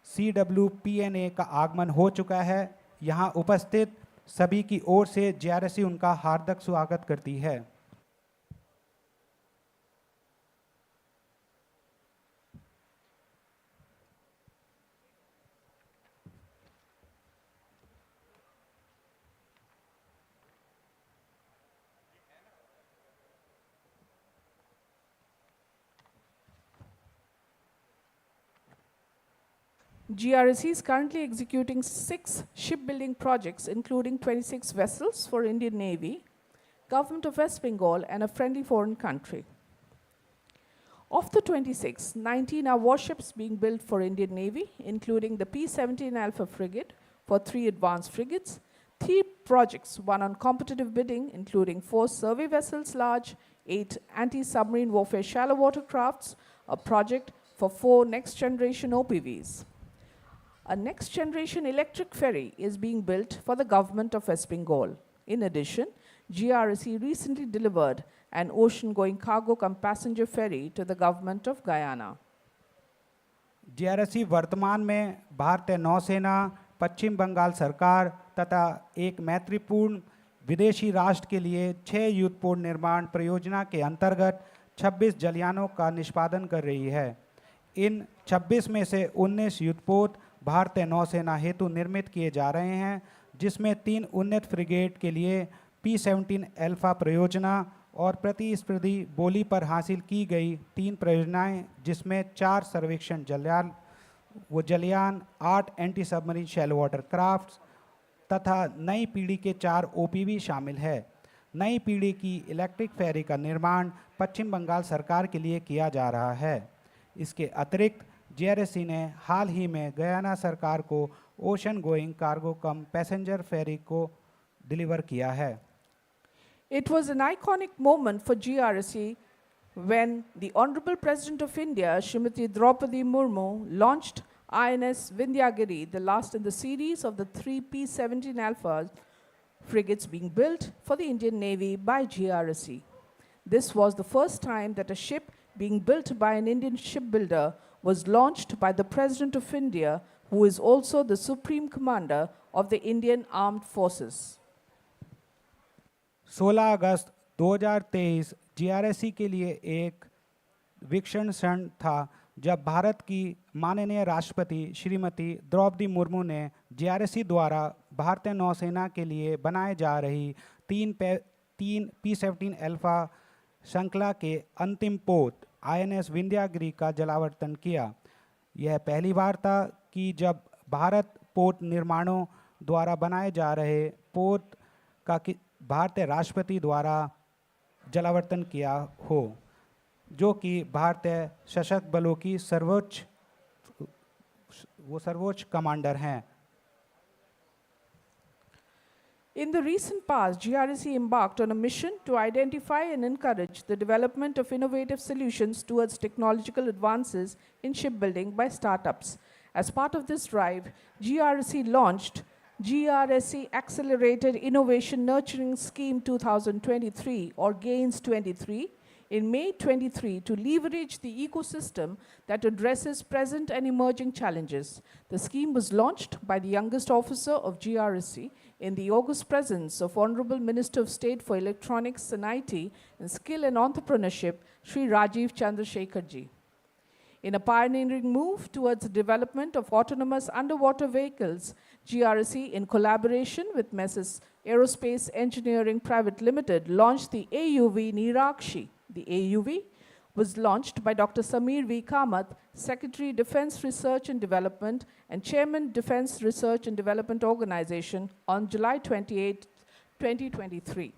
CWPNA का आगमन हो चुका है। यहाँ उपस्थित सभी की ओर से GRC उनका हार्दिक स्वागत करती है। GRC is currently executing 6 shipbuilding projects, including 26 vessels for Indian Navy, Government of West Bengal, and a friendly foreign country. Of the 26, 19 are warships being built for Indian Navy, including the P-17 Alpha frigate for 3 advanced frigates, 3 projects won on competitive bidding, including 4 survey vessels large, 8 anti-submarine warfare shallow water crafts, a project for 4 next-generation OPVs. A next-generation electric ferry is being built for the government of West Bengal. In addition, GRC recently delivered an ocean-going cargo cum passenger ferry to the government of Guyana. GRC वर्तमान में भारतीय नौसेना, पश्चिम बंगाल सरकार तथा एक मैत्रीपूर्ण विदेशी राष्ट्र के लिए 6 युद्धपोत निर्माण परियोजना के अंतर्गत 26 जलयानों का निष्पादन कर रही है। इन 26 में से 19 युद्धपोत भारतीय नौसेना हेतु निर्मित किए जा रहे हैं, जिसमें 3 उन्नत फ्रिगेट के लिए P-17 अल्फा परियोजना और प्रतिस्पर्धी बोली पर हासिल की गई 3 परियोजनाएं, जिसमें 4 सर्वेक्षण जलयान, 8 anti submarine shallow water crafts तथा नई पीढ़ी के 4 OPV शामिल है। नई पीढ़ी की इलेक्ट्रिक फेरी का निर्माण पश्चिम बंगाल सरकार के लिए किया जा रहा है। इसके अतिरिक्त GRC ने हाल ही में गयाना सरकार को ओशन गोइंग कार्गो कम पैसेंजर फेरी को डिलीवर किया है। It was an iconic moment for GRC when the Honorable President of India, Srimati Draupadi Murmu, launched INS Vindhyagiri, the last in the series of the 3 P-17 Alpha frigates being built for the Indian Navy by GRC. This was the first time that a ship being built by an Indian shipbuilder was launched by the President of India, who is also the Supreme Commander of the Indian Armed Forces. 16 August 2023 GRC के लिए एक विक्षण क्षण था जब भारत की माननीय राष्ट्रपति श्रीमती द्रौपदी मुर्मू ने GRC द्वारा भारतीय नौसेना के लिए बनाए जा रही 3 P-17 अल्फा श्रृंखला के अंतिम पोत INS विंध्यागिरी का जलावर्तन किया। यह पहली बार था कि जब भारत पोत निर्माणों द्वारा बनाए जा रहे पोत का भारतीय राष्ट्रपति द्वारा जलावर्तन किया हो, जो कि भारतीय सशस्त्र बलों की सर्वोच्च कमांडर हैं। In the recent past, GRSC embarked on a mission to identify and encourage the development of innovative solutions towards technological advances in shipbuilding by startups. As part of this drive, GRSC launched GRSC Accelerated Innovation Nurturing Scheme 2023 or GAINS 23 in May 23 to leverage the ecosystem that addresses present and emerging challenges. The scheme was launched by the youngest officer of GRSC in the august presence of Honorable Minister of State for Electronics and IT and Skill and Entrepreneurship, Sri Rajiv Chandrasekharji. In a pioneering move towards the development of autonomous underwater vehicles, GRSC, in collaboration with Messrs. Aerospace Engineering Private Limited, launched the AUV Nirakshi. The AUV was launched by Dr. Samir V. Kamath, Secretary, Defense Research and Development and Chairman, Defense Research and Development Organization on July 28, 2023.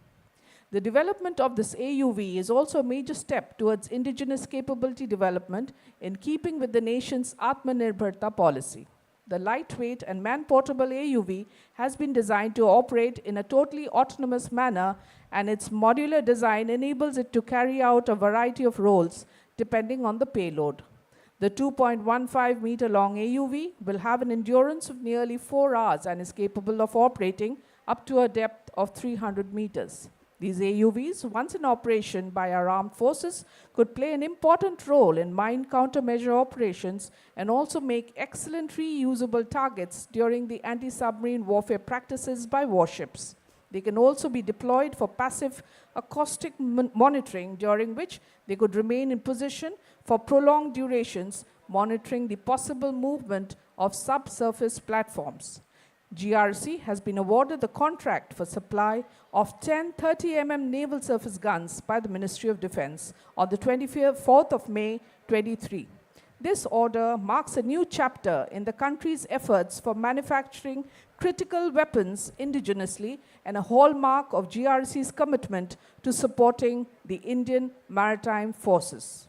The development of this AUV is also a major step towards indigenous capability development in keeping with the nation's Atmanirbharta policy. The lightweight and man-portable AUV has been designed to operate in a totally autonomous manner, and its modular design enables it to carry out a variety of roles depending on the payload. The 2.15-meter-long AUV will have an endurance of nearly 4 hours and is capable of operating up to a depth of 300 meters. These AUVs, once in operation by our armed forces, could play an important role in mine countermeasure operations and also make excellent reusable targets during the anti-submarine warfare practices by warships. They can also be deployed for passive acoustic monitoring, during which they could remain in position for prolonged durations, monitoring the possible movement of subsurface platforms. GRC has been awarded the contract for supply of 10 30mm naval surface guns by the Ministry of Defense on the 24th of May 23. This order marks a new chapter in the country's efforts for manufacturing critical weapons indigenously and a hallmark of GRC's commitment to supporting the Indian Maritime Forces.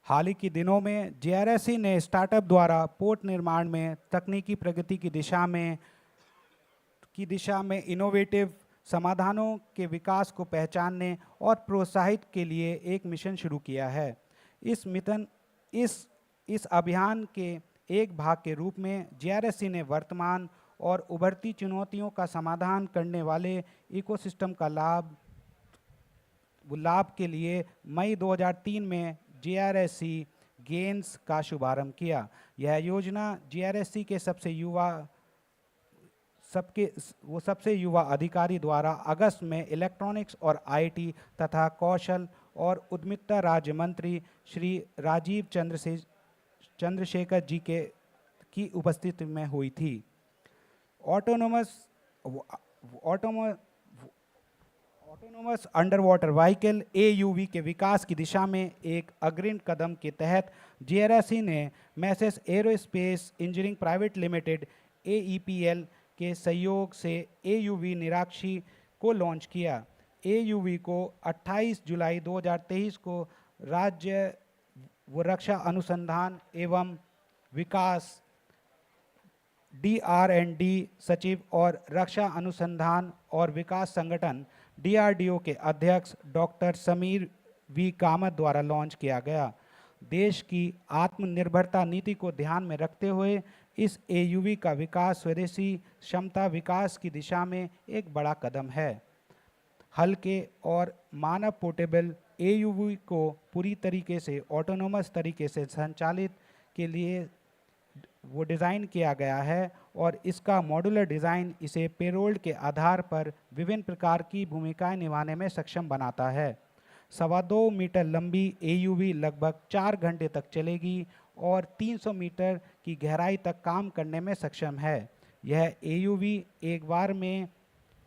हाल ही के दिनों में GRSC ने startup द्वारा port निर्माण में तकनीकी प्रगति की दिशा में इनोवेटिव समाधानों के विकास को पहचानने और प्रोत्साहित के लिए एक मिशन शुरू किया है। इस अभियान के एक भाग के रूप में जीआरएससी ने वर्तमान और उभरती चुनौतियों का समाधान करने वाले इकोसिस्टम का लाभ के लिए मई 2003 में जीआरएससी गेन्स का शुभारंभ किया। यह योजना जीआरएससी के सबसे युवा अधिकारी द्वारा अगस्त में इलेक्ट्रॉनिक्स और आईटी तथा कौशल और उद्यमिता राज्य मंत्री श्री राजीव चंद्रशेखर जी की उपस्थिति में हुई थी। ऑटोनोमस अंडरवाटर व्हीकल AUV के विकास की दिशा में एक अग्रणी कदम के तहत जीआरएससी ने Messrs Aerospace Engineering Private Limited AEPL के सहयोग से AUV निराक्षी को लॉन्च किया। AUV को 28 जुलाई 2023 को राज्य रक्षा अनुसंधान एवं विकास DR&D सचिव और रक्षा अनुसंधान और विकास संगठन DRDO के अध्यक्ष डॉक्टर समीर V कामत द्वारा लॉन्च किया गया। देश की आत्मनिर्भरता नीति को ध्यान में रखते हुए इस AUV का विकास स्वदेशी क्षमता विकास की दिशा में एक बड़ा कदम है। हल्के और मानव पोर्टेबल AUV को पूरी तरीके से ऑटोनोमस तरीके से संचालित के लिए वो डिज़ाइन किया गया है और इसका मॉड्यूलर डिज़ाइन इसे पेरोल्ड के आधार पर विभिन्न प्रकार की भूमिकाएं निभाने में सक्षम बनाता है। 2.25 मीटर लंबी AUV लगभग 4 घंटे तक चलेगी और 300 मीटर की गहराई तक काम करने में सक्षम है। यह AUV एक बार में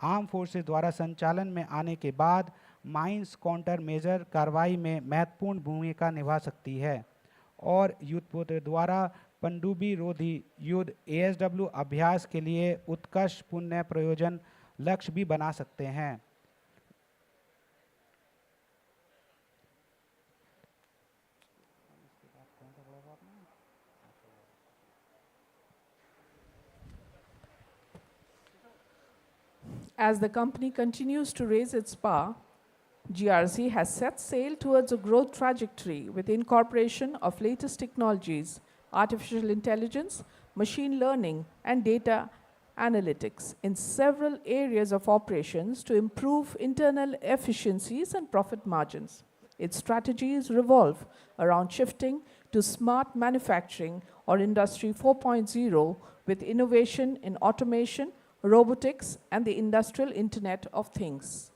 आर्म फोर्सेस द्वारा संचालन में आने के बाद माइंस काउंटर मेजर कार्रवाई में महत्वपूर्ण भूमिका निभा सकती है और युद्धपोत द्वारा पनडुब्बी रोधी युद्ध ASW अभ्यास के लिए उत्कृष्ट पुण्य प्रयोजन लक्ष्य भी बना सकते हैं। As the company continues to raise its bar, GRC has set sail towards a growth trajectory with incorporation of latest technologies, artificial intelligence, machine learning, and data analytics in several areas of operations to improve internal efficiencies and profit margins. Its strategies revolve around shifting to smart manufacturing or Industry 4.0 with innovation in automation, robotics, and the industrial Internet of Things.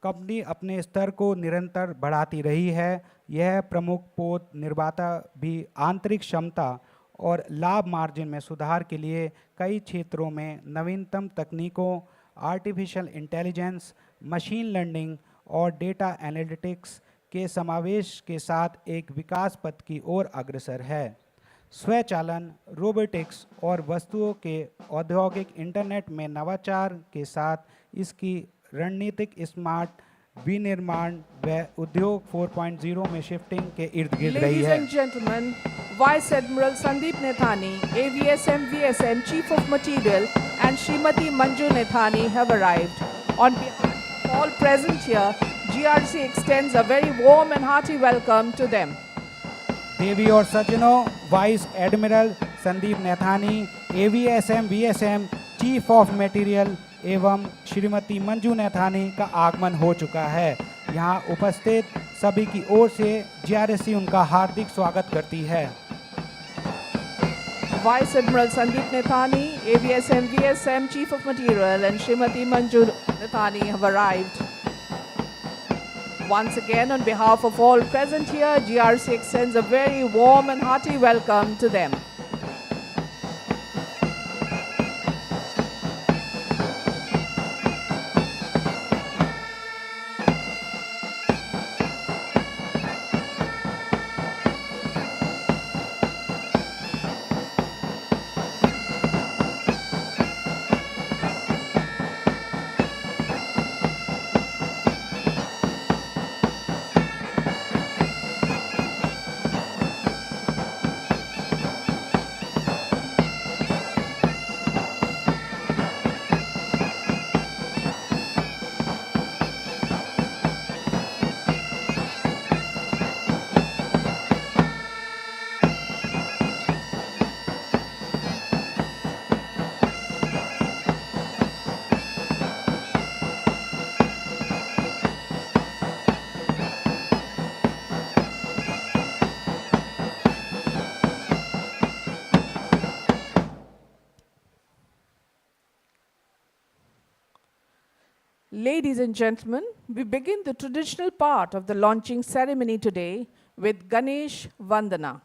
Company अपने स्तर को निरंतर बढ़ाती रही है। यह प्रमुख पोत निर्माता भी आंतरिक क्षमता और लाभ मार्जिन में सुधार के लिए कई क्षेत्रों में नवीनतम तकनीकों, आर्टिफिशियल इंटेलिजेंस, मशीन लर्निंग और डेटा एनालिटिक्स के समावेश के साथ एक विकास पथ की ओर अग्रसर है। स्वचालन, रोबोटिक्स और वस्तुओं के औद्योगिक इंटरनेट में नवाचार के साथ इसकी रणनीतिक स्मार्ट विनिर्माण व उद्योग 4.0 में शिफ्टिंग के इर्द गिर्द रही Ladies है। and gentlemen, Vice Admiral Sandeep Nethani, AVSM VSM Chief of Material, and Srimati Manju Nethani have arrived. On behalf of all present here, GRC extends a very warm and hearty welcome to them. देवी और सज्जनों, vice admiral Sandeep Naithani, AVSM VSM chief of material एवं श्रीमती मंजू नैथानी का आगमन हो चुका है। यहाँ उपस्थित सभी की ओर से जीआरएससी उनका हार्दिक स्वागत करती है। Vice Admiral Sandeep Nethani, AVSM VSM Chief of Material, and Srimati Manju Nethani have arrived. Once again, on behalf of all present here, GRC extends a very warm and hearty welcome to them. Ladies and gentlemen, we begin the traditional part of the launching ceremony today with Ganesh Vandana.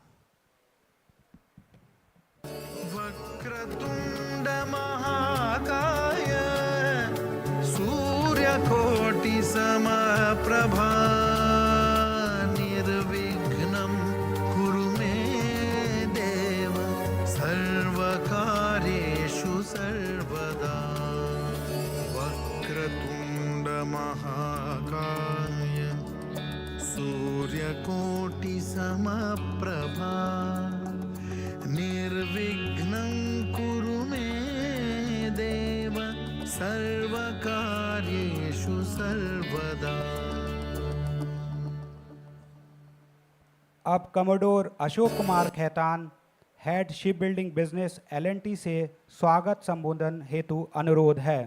Vakratunda महाकाय सूर्यकोटि समप्रभा निर्विघ्नं कुरु मे देव सर्वकार्येषु सर्वदा वक्रतुंड महाकाय सूर्यकोटि समप्रभा निर्विघ्नं कुरु मे देव सर्वकार्येषु सर्वदा। अब commodore Ashok Kumar Khaitan, head ship building business L&T से स्वागत संबोधन हेतु अनुरोध है।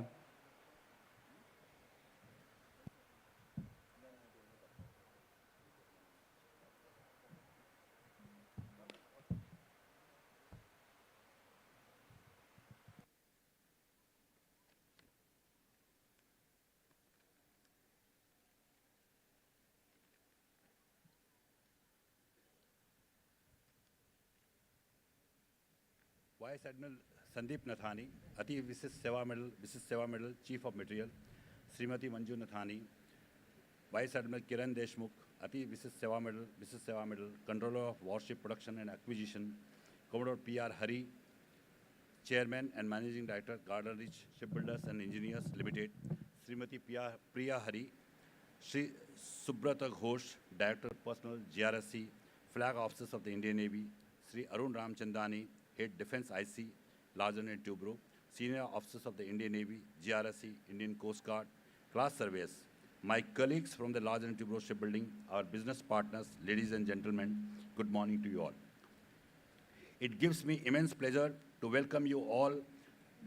Vice admiral Sandeep Nathani, Ati Vishisht Seva medal chief of material Shrimati Manju Nathani, vice admiral Kiran Deshmukh, Ati Vishisht Seva medal controller of warship production and acquisition commodore P R. Hari, chairman and managing director garden reach ship builders and engineers limited, Shrimati Priya Hari, Shri Subrata Ghosh, director personnel GRSC flag officers of the Indian navy, Shri Arun Ramchandani, head defence IC Larsen and Toubro, senior officers of the Indian Navy, GRSC, Indian Coast Guard, class surveyors, my colleagues from the Large and Tubro Shipbuilding, our business partners, ladies and gentlemen, good morning to you all. It gives me immense pleasure to welcome you all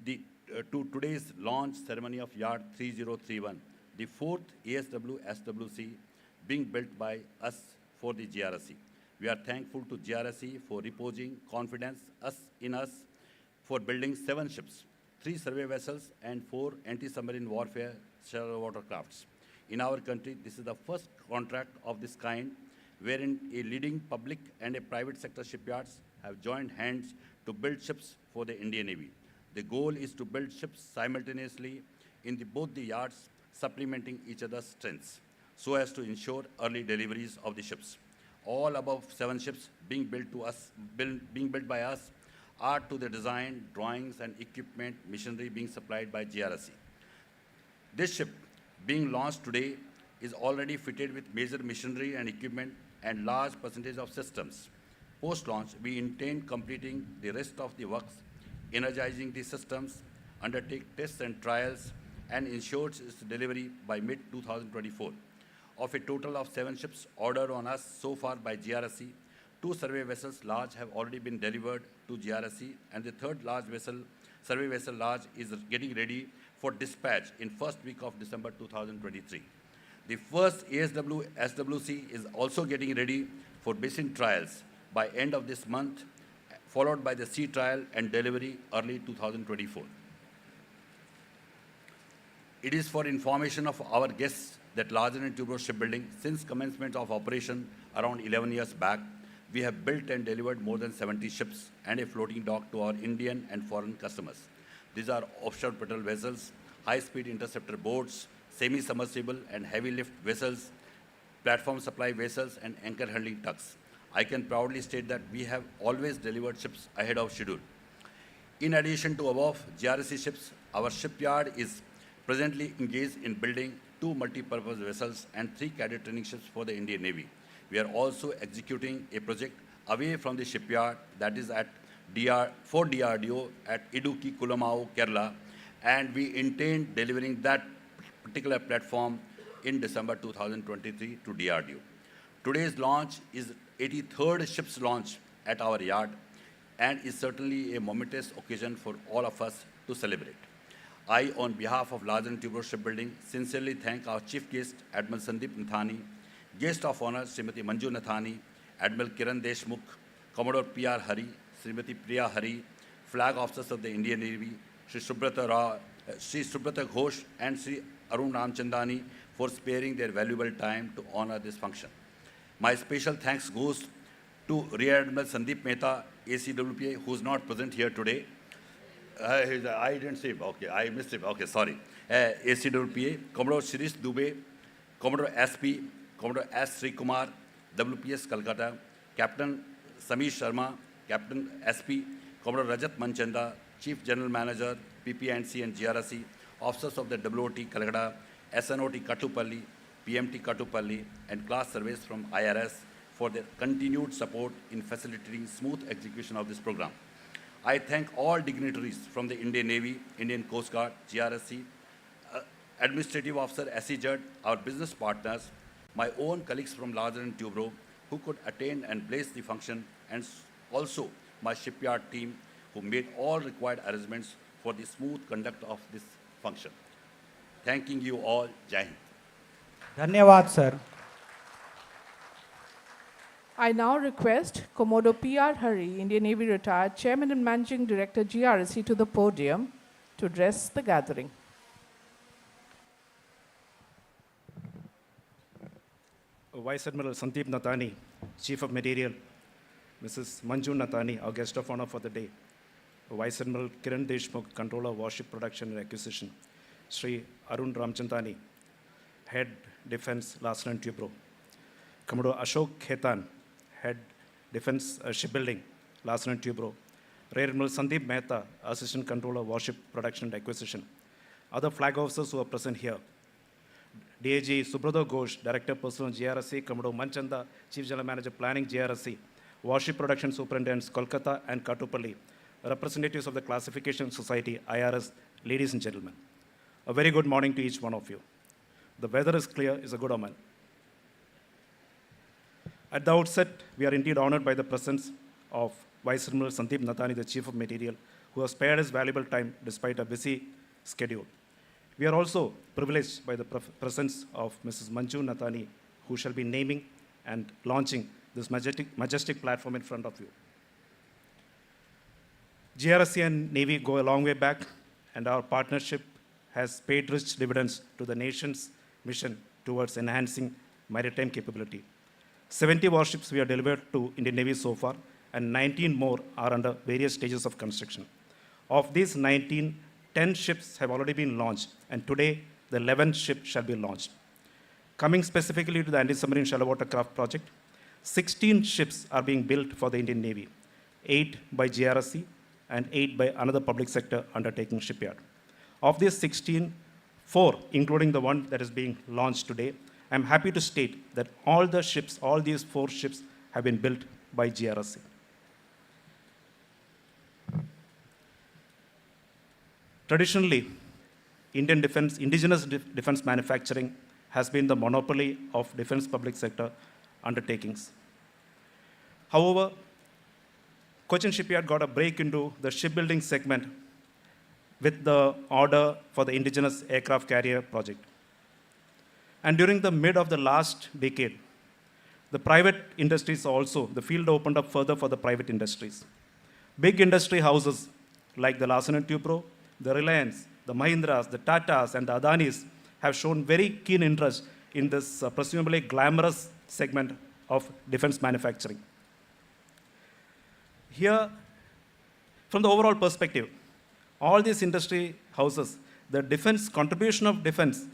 to today's launch ceremony of Yard 3031, the fourth ASWSWC being built by us for the GRSC. We are thankful to GRSC for reposing confidence in us for building 7 ships, 3 survey vessels, and 4 anti-submarine warfare shallow water crafts. In our country, this is the first contract of this kind wherein a leading public and a private sector shipyards have joined hands to build ships for the Indian Navy. The goal is to build ships simultaneously in both the yards, supplementing each other's strengths, so as to ensure early deliveries of the ships. All above 7 ships being built by us are to the design, drawings, and equipment machinery being supplied by GRSC. This ship, being launched today, is already fitted with major machinery and equipment and large percentage of systems. Post-launch, we intend completing the rest of the works, energizing the systems, undertake tests and trials, and ensure its delivery by mid-2024. Of a total of 7 ships ordered on us so far by GRSC, 2 survey vessels large have already been delivered to GRSC, and the third survey vessel large is getting ready for dispatch in first week of December 2023. The first ASWSWC is also getting ready for basin trials by end of this month, followed by the sea trial and delivery early 2024. It is for information of our guests that Large and Tubro Shipbuilding, since commencement of operation around 11 years back, we have built and delivered more than 70 ships and a floating dock to our Indian and foreign customers. These are offshore patrol vessels, high-speed interceptor boats, semi-submersible and heavy-lift vessels, platform supply vessels, and anchor handling tugs. I can proudly state that we have always delivered ships ahead of schedule. In addition to above GRSC ships, our shipyard is presently engaged in building 2 multi-purpose vessels and 3 cadet training ships for the Indian Navy. We are also executing a project away from the shipyard, that is for DRDO at Idukki, Kulamau, Kerala, and we intend delivering that particular platform in December 2023 to DRDO. Today's launch is 83rd ship's launch at our yard and is certainly a momentous occasion for all of us to celebrate. I, on behalf of Large and Tubro Shipbuilding, sincerely thank our Chief Guest, Admiral Sandeep Nathani, Guest of Honor, Srimati Manju Nathani, Admiral Kiran Deshmukh, Commodore P.R. Hari, Srimati Priya Hari, Flag Officers of the Indian Navy, Sri Subrata Ghosh, and Sri Arun Ramchandani for sparing their valuable time to honor this function. My special thanks goes to Rear Admiral Sandeep Mehta, ACWPA, who is not present here today. I didn't see him. Okay, I missed him. Okay, sorry. ACWPA, Commodore Shirish Dubey, Commodore SP, Commodore S. Sri Kumar, WPS Calcutta, Captain Samish Sharma, Captain SP, Commodore Rajat Manchanda, Chief General Manager, PPNC and GRSC, officers of the WOT Calcutta, SNOT Kattupalli, PMT Kattupalli, and class surveys from IRS for their continued support in facilitating smooth execution of this program. I thank all dignitaries from the Indian Navy, Indian Coast Guard, GRSC, Administrative Officer, SEJUD, our business partners, my own colleagues from Larger and Tubro who could attend and bless the function, and also my shipyard team who made all required arrangements for the smooth conduct of this function. Thanking you all. Jai Hind. धन्यवाद sir. I now request Commodore P.R. Hari, Indian Navy retired, Chairman and Managing Director, GRSC, to the podium to address the gathering. Vice Admiral Sandeep Nathani, Chief of Material, Mrs. Manju Nathani, our guest of honor for the day, Vice Admiral Kiran Deshmukh, Controller, Warship Production and Acquisition, Sri Arun Ramchandani, Head Defense, Larsen and Tubro, Commodore Ashok Khetan, Head Defense Shipbuilding, Larsen and Tubro, Rear Admiral Sandeep Mehta, Assistant Controller, Warship Production and Acquisition, other flag officers who are present here, DAG Subrata Ghosh, Director Personnel GRSC, Commodore Manchanda, Chief General Manager Planning GRSC, Warship Production Superintendents Kolkata and Kattupalli, representatives of the Classification Society, IRS, ladies and gentlemen. A very good morning to each one of you. The weather is clear, is a good omen. At the outset, we are indeed honored by the presence of Vice Admiral Sandeep Nathani, the Chief of Material, who has spared his valuable time despite a busy schedule. We are also privileged by the presence of Mrs. Manju Nathani, who shall be naming and launching this majestic platform in front of you. GRSC and Navy go a long way back, and our partnership has paid rich dividends to the nation's mission towards enhancing maritime capability. 70 warships we have delivered to Indian Navy so far, and 19 more are under various stages of construction. Of these 19, 10 ships have already been launched, and today the 11th ship shall be launched. Coming specifically to the anti-submarine shallow water craft project, 16 ships are being built for the Indian Navy, 8 by GRSC and 8 by another public sector undertaking shipyard. Of these 16, 4, including the one that is being launched today, I'm happy to state that all the ships, all these 4 ships have been built by GRSC. Traditionally, indigenous defense manufacturing has been the monopoly of defense public sector undertakings. However, Cochin Shipyard got a break into the shipbuilding segment with the order for the indigenous aircraft carrier project. And during the mid of the last decade, the private industries also, the field opened up further for the private industries. Big industry houses like the Larsen & Toubro, the Reliance, the Mahindras, the Tatas, and the Adanis have shown very keen interest in this presumably glamorous segment of defense manufacturing. Here, from the overall perspective, all these industry houses, the defense contribution of defense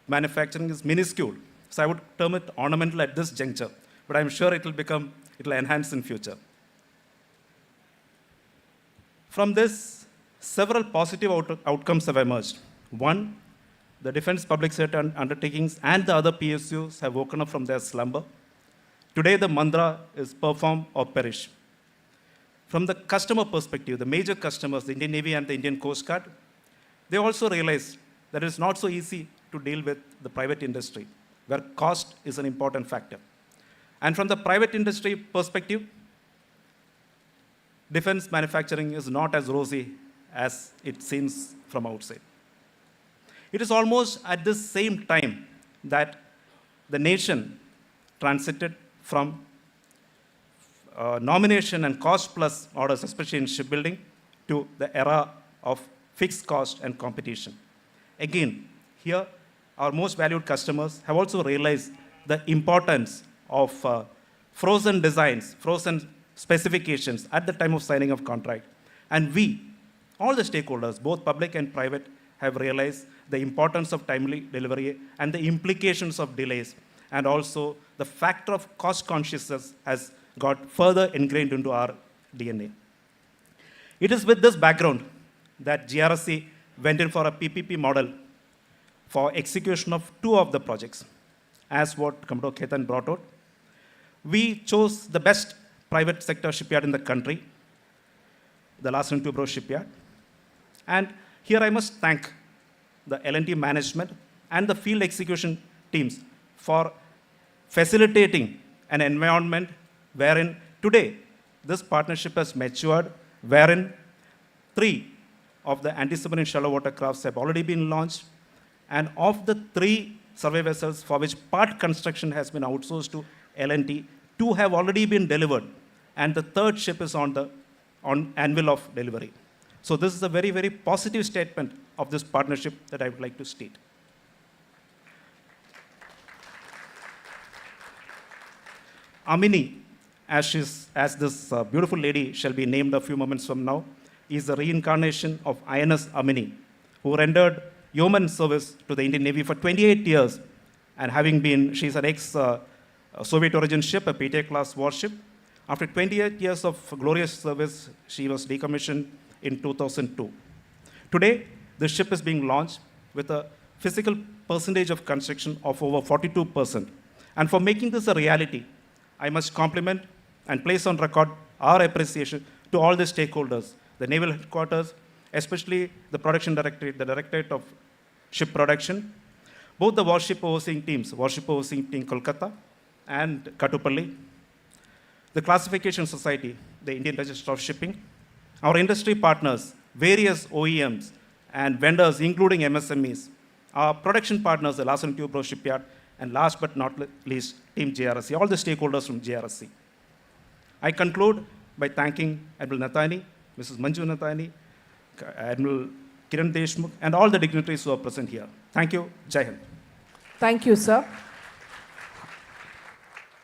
manufacturing is minuscule. So I would term it ornamental at this juncture, but I'm sure it will enhance in future. From this, several positive outcomes have emerged. One, the defense public sector undertakings and the other PSUs have woken up from their slumber. Today, the mantra is perform or perish. From the customer perspective, the major customers, the Indian Navy and the Indian Coast Guard, they also realize that it's not so easy to deal with the private industry, where cost is an important factor. And from the private industry perspective, defense manufacturing is not as rosy as it seems from outside. It is almost at this same time that the nation transited from nomination and cost plus orders, especially in shipbuilding, to the era of fixed cost and competition. Again, here, our most valued customers have also realized the importance of frozen designs, frozen specifications at the time of signing of contract. And we, all the stakeholders, both public and private, have realized the importance of timely delivery and the implications of delays, and also the factor of cost consciousness has got further ingrained into our DNA. It is with this background that GRSC went in for a PPP model for execution of 2 of the projects, as what Commodore Ketan brought out. We chose the best private sector shipyard in the country, the Larsen & Toubro shipyard. And here I must thank the L&T management and the field execution teams for facilitating an environment wherein today this partnership has matured, wherein 3 of the anti-submarine shallow water crafts have already been launched, and of the 3 survey vessels for which part construction has been outsourced to L&T, 2 have already been delivered, and the 3rd ship is on anvil of delivery. So this is a very, very positive statement of this partnership that I would like to state. Amini, as this beautiful lady shall be named a few moments from now, is the reincarnation of INS Amini, who rendered yeoman service to the Indian Navy for 28 years, and she's an ex-Soviet origin ship, a PTA class warship. After 28 years of glorious service, she was decommissioned in 2002. Today, the ship is being launched with a physical percentage of construction of over 42%. And for making this a reality, I must compliment and place on record our appreciation to all the stakeholders, the Naval Headquarters, especially the Production Directorate, the Directorate of Ship Production, both the Warship Overseeing Teams, Warship Overseeing Team Kolkata and Kattupalli, the Classification Society, the Indian Register of Shipping, our industry partners, various OEMs and vendors, including MSMEs, our production partners, the Larsen & Toubro Shipyard, and last but not least, Team JRSC, all the stakeholders from JRSC. I conclude by thanking Admiral Nathani, Mrs. Manju Nathani, Admiral Kiran Deshmukh, and all the dignitaries who are present here. Thank you. Jai Hind. Thank you, sir.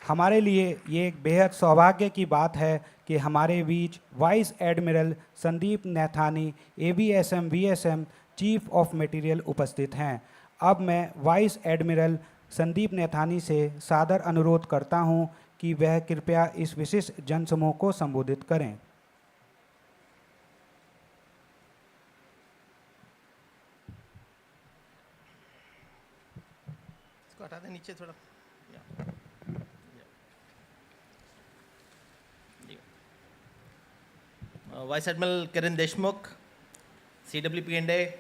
हमारे लिए ये एक बेहद सौभाग्य की बात है कि हमारे बीच vice admiral Sandeep Naithani AVSM VSM chief of material उपस्थित हैं। अब मैं वाइस एडमिरल संदीप नैथानी से सादर अनुरोध करता हूं कि वह कृपया इस विशिष्ट जनसमूह को संबोधित करें। इसको हटा दें नीचे थोड़ा। Vice Admiral Kiran Deshmukh, CWP&A,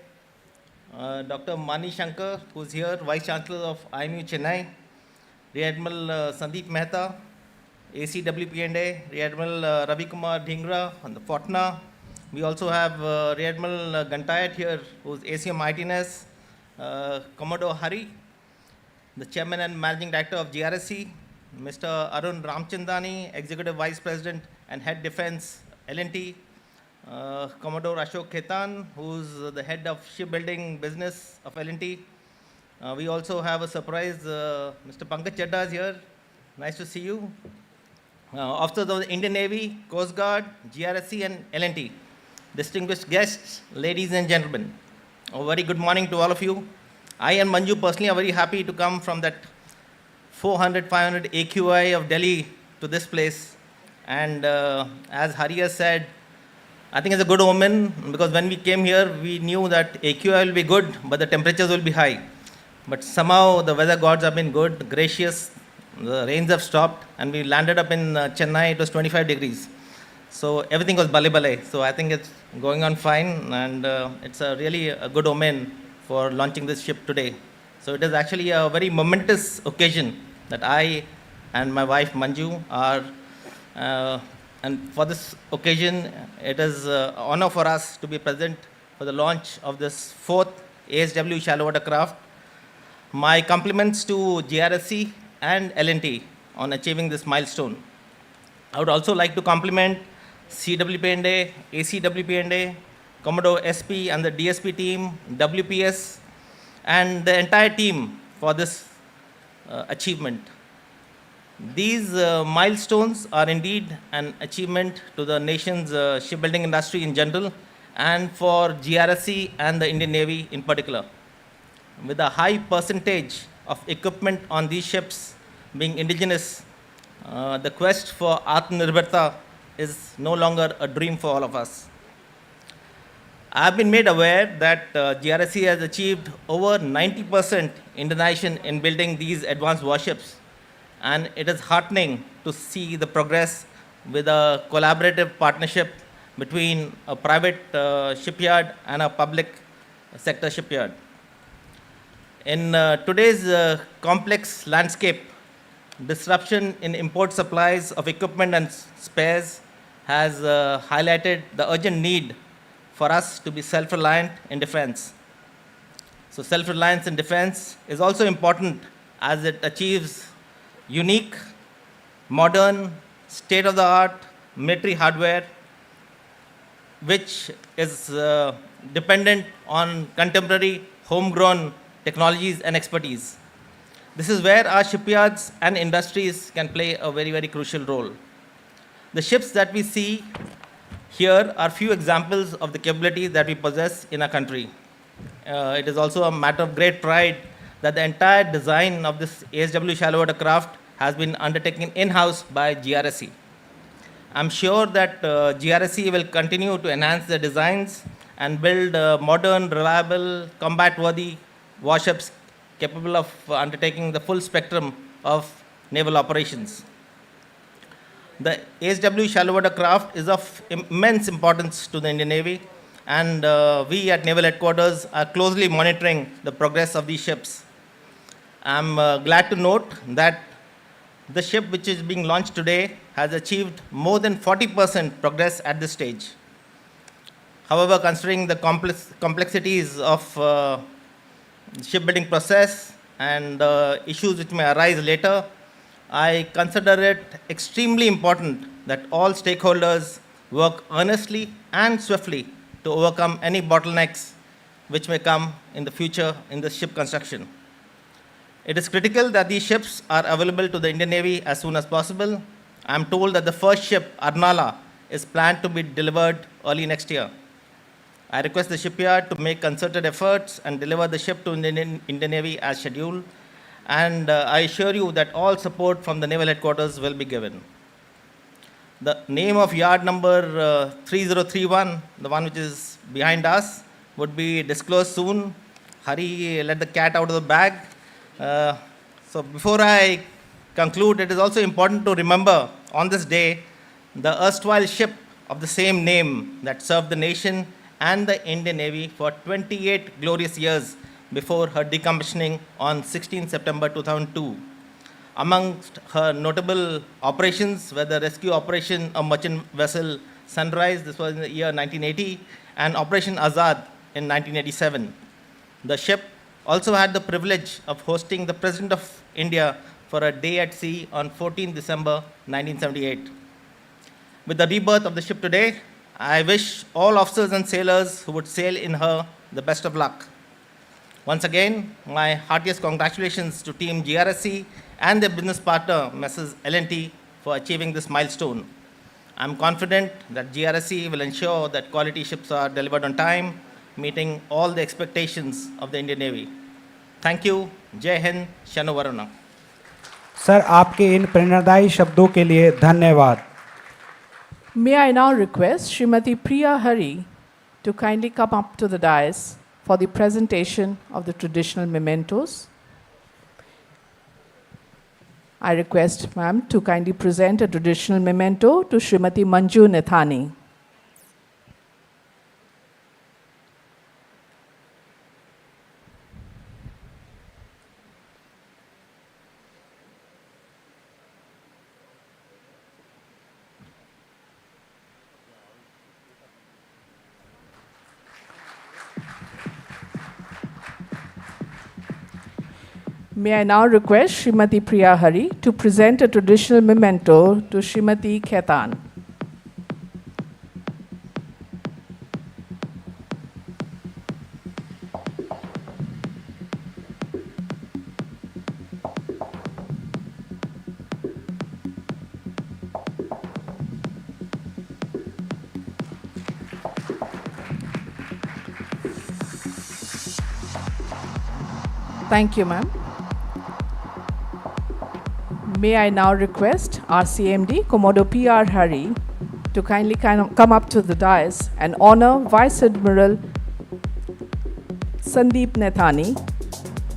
Dr. Mani Shankar, who is here, Vice Chancellor of IMU Chennai, Rear Admiral Sandeep Mehta, ACWP&A, Rear Admiral Ravi Kumar Dhingra on the Fortuna. We also have Rear Admiral Gantayat here, who is ACM ITNS, Commodore Hari, the Chairman and Managing Director of GRSC, Mr. Arun Ramchandani, Executive Vice President and Head Defense L&T, Commodore Ashok Khetan, who's the head of shipbuilding business of L&T. We also have a surprise, Mr. Pankaj Chadda is here. Nice to see you. Officers of the Indian Navy, Coast Guard, GRSC and L&T. Distinguished guests, ladies and gentlemen, a very good morning to all of you. I and Manju personally are very happy to come from that 400, 500 AQI of Delhi to this place. And as Hari has said, I think it's a good omen, because when we came here, we knew that AQI will be good, but the temperatures will be high. But somehow the weather gods have been good, gracious, the rains have stopped, and we landed up in Chennai, it was 25 degrees. So everything was bale. So I think it's going on fine, and it's really a good omen for launching this ship today. So it is actually a very momentous occasion that I and my wife Manju are and for this occasion, it is an honor for us to be present for the launch of this 4th ASW shallow water craft. My compliments to GRSC and L&T on achieving this milestone. I would also like to compliment CWP&A, ACWP&A, Commodore SP and the DSP team, WPS, and the entire team for this achievement. These milestones are indeed an achievement to the nation's shipbuilding industry in general, and for GRSC and the Indian Navy in particular. With a high percentage of equipment on these ships being indigenous, the quest for Atmanirbharta is no longer a dream for all of us. I have been made aware that GRSC has achieved over 90% indigenization in building these advanced warships. And it is heartening to see the progress with a collaborative partnership between a private shipyard and a public sector shipyard. In today's complex landscape, disruption in import supplies of equipment and spares has highlighted the urgent need for us to be self-reliant in defense. So self-reliance in defense is also important as it achieves unique, modern, state-of-the-art military hardware, which is dependent on contemporary homegrown technologies and expertise. This is where our shipyards and industries can play a very, very crucial role. The ships that we see here are few examples of the capabilities that we possess in our country. It is also a matter of great pride that the entire design of this ASW shallow water craft has been undertaken in-house by GRSC. I'm sure that GRSC will continue to enhance the designs and build modern, reliable, combat-worthy warships capable of undertaking the full spectrum of naval operations. The ASW shallow water craft is of immense importance to the Indian Navy, and we at Naval Headquarters are closely monitoring the progress of these ships. I'm glad to note that the ship which is being launched today has achieved more than 40% progress at this stage. However, considering the complexities of shipbuilding process and issues which may arise later, I consider it extremely important that all stakeholders work earnestly and swiftly to overcome any bottlenecks which may come in the future in the ship construction. It is critical that these ships are available to the Indian Navy as soon as possible. I am told that the first ship, Arnala, is planned to be delivered early next year. I request the shipyard to make concerted efforts and deliver the ship to the Indian Navy as scheduled. And I assure you that all support from the Naval Headquarters will be given. The name of yard number 3031, the one which is behind us, would be disclosed soon. Hurry, let the cat out of the bag. So before I conclude, it is also important to remember on this day the erstwhile ship of the same name that served the nation and the Indian Navy for 28 glorious years before her decommissioning on 16 September 2002. Amongst her notable operations were the rescue operation of merchant vessel Sunrise, this was in the year 1980, and Operation Azad in 1987. The ship also had the privilege of hosting the President of India for a day at sea on 14 December 1978. With the rebirth of the ship today, I wish all officers and sailors who would sail in her the best of luck. Once again, my heartiest congratulations to Team GRSC and their business partner, Mrs. L&T, for achieving this milestone. I'm confident that GRSC will ensure that quality ships are delivered on time, meeting all the expectations of the Indian Navy. Thank you. Jai Hind, Shanu Varuna. Sir आपके इन प्रेरणादायी शब्दों के लिए धन्यवाद. May I now request Srimati Priya Hari to kindly come up to the dais for the presentation of the traditional mementos. I request ma'am to kindly present a traditional memento to Srimati Manju Nethani. May I now request Srimati Priya Hari to present a traditional memento to Srimati Khaitan. Thank you, ma'am. May I now request our CMD, Commodore P.R. Hari, to kindly come up to the dais and honor Vice Admiral Sandeep Nethani,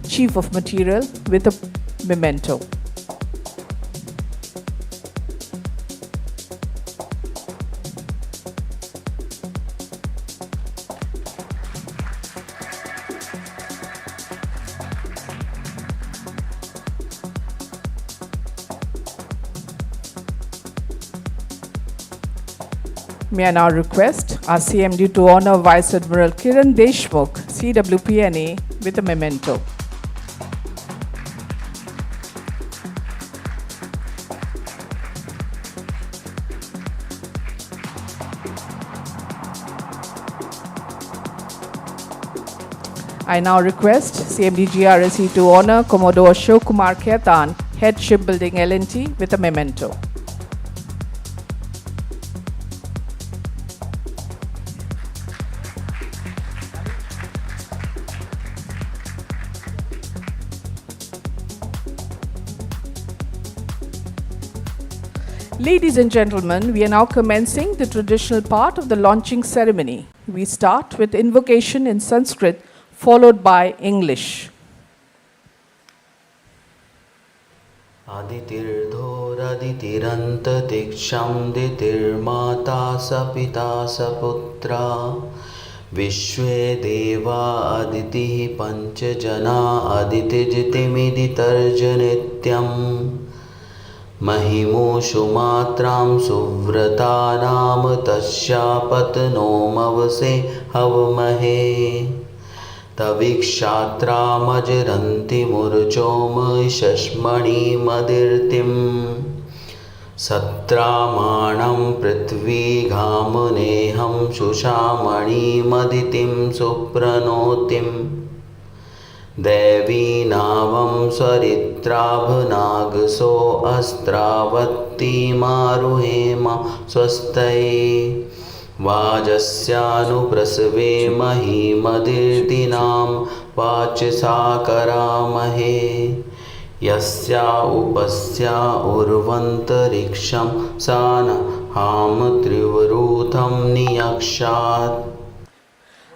Chief of Material, with a memento. May I now request our CMD to honor Vice Admiral Kiran Deshmukh, CWPNA, with a memento. I now request CMD GRSE to honor Commodore Ashok Kumar Khaitan, Head Shipbuilding L&T, with a memento. Ladies and gentlemen, we are now commencing the traditional part of the launching ceremony. We start with invocation in Sanskrit, followed by English. अदितिर्धोरदितिरन्तरिक्षं दितिर्माता स पिता स पुत्रा विश्वे देवा अदितिः पञ्चजना अदितिजितिमिदितर्जनित्यम् महिमूषु मात्रां सुव्रतानां तस्यापतनोमवसे हवमहे तविक्षात्रामजरन्ति मूर्जोमशश्मणिमदीर्तिं सत्रामाणं पृथ्वीघामनेहं शुषामणिमदितिं सुप्रणोतिं देवीनावं सरित्राभनागसो अस्त्रावत्तिमारुहेम स्वस्तये वाजस्यानुप्रसवे महीमदीर्तिनां वाचसा करामहे यस्या उपस्या उर्वन्तरिक्षं सा न हाम त्रिवरूथं नियक्षात्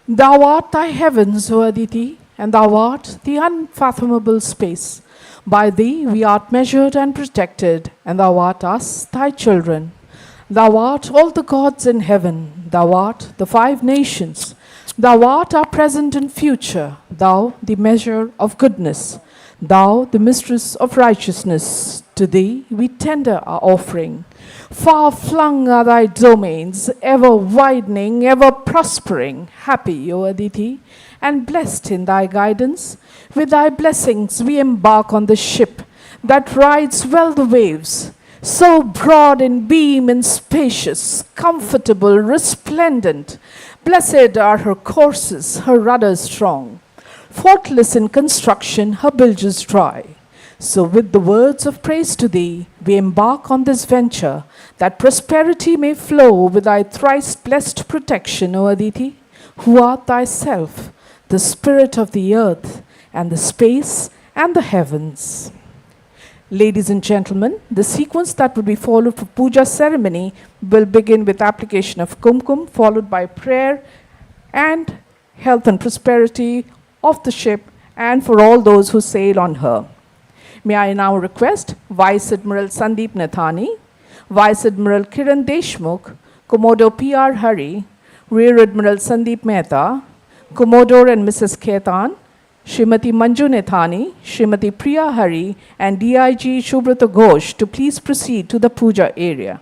Thou art thy heavens, O Aditi, and thou art the unfathomable space. By thee we art measured and protected, and thou art us, thy children. Thou art all the gods in heaven, thou art the 5 nations. Thou art our present and future, thou the measure of goodness, thou the mistress of righteousness. To thee we tender our offering. Far flung are thy domains, ever widening, ever prospering. Happy, O Aditi, and blessed in thy guidance. With thy blessings we embark on the ship that rides well the waves, so broad in beam and spacious, comfortable, resplendent. Blessed are her courses, her rudders strong. Faultless in construction, her bilges dry. So with the words of praise to thee, we embark on this venture, that prosperity may flow with thy thrice blessed protection, O Aditi, who art thyself, the spirit of the earth, and the space, and the heavens. Ladies and gentlemen, the sequence that will be followed for puja ceremony will begin with application of kumkum, followed by prayer and health and prosperity of the ship and for all those who sail on her. May I now request Vice Admiral Sandeep Nathani, Vice Admiral Kiran Deshmukh, Commodore P.R. Hari, Rear Admiral Sandeep Mehta, Commodore and Mrs. Khaitan, Srimati Manju Nathani, Srimati Priya Hari, and DIG Shubrata Ghosh to please proceed to the puja area.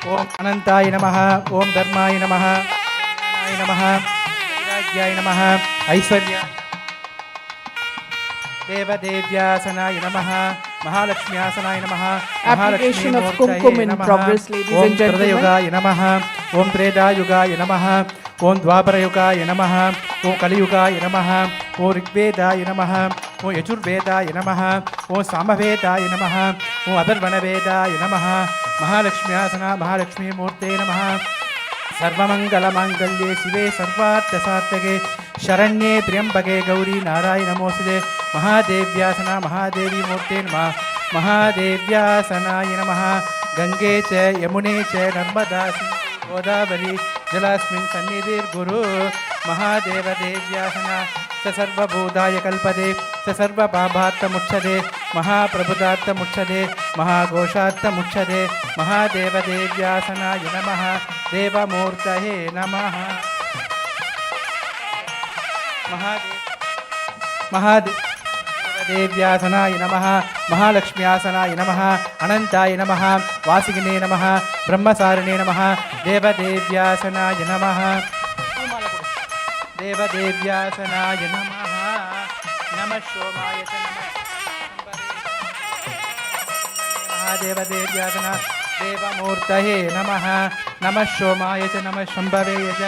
ओम अनंताय नमः, ओम धर्माय नमः, ज्ञानाय नमः, वैराग्याय नमः, ऐश्वर्य देवदेव्यासनाय नमः, महालक्ष्म्यासनाय नमः, Application of kumkum in progress, ladies and gentlemen. ओम त्रेधायुगाय नमः, ओम त्रेधायुगाय नमः, ओम द्वापरयुगाय नमः, ओम कलियुगाय नमः, ओम ऋग्वेदाय नमः, ओम यजुर्वेदाय नमः, ओम सामवेदाय नमः, ओम अथर्वणवेदाय नमः, महालक्ष्म्यासना महालक्ष्मी मूर्ते नमः। सर्वमंगलमांगल्ये शिवे सर्वार्थसार्थके शरण्ये त्र्यंबके गौरी नारायणी नमोस्तुते। महादेव्यासना महादेवी मूर्ते नमः। महादेव्यासनाय नमः। गंगे च यमुने च नर्मदा गोदावरी जलास्मिन् सन्निधिर्गुरु। महादेवदेव्यासना स सर्वभूताय कल्पते स सर्वपापार्थमुच्यते महाप्रभुतार्थमुच्यते महाघोषार्थमुच्यते। महादेवदेव्यासनाय नमः। देवमूर्तये नमः। महादेव देवदेव्यासनाय नमः महालक्ष्म्यासनाय नमः अनंताय नमः वासिगिने नमः ब्रह्मसारिणे नमः देवदेव्यासनाय नमः देवदेव्यासनाय नमः नमः सोमाय च नमः देवदेव्यासना देवमूर्तये नमः नमः सोमाय च नमः शंभवे च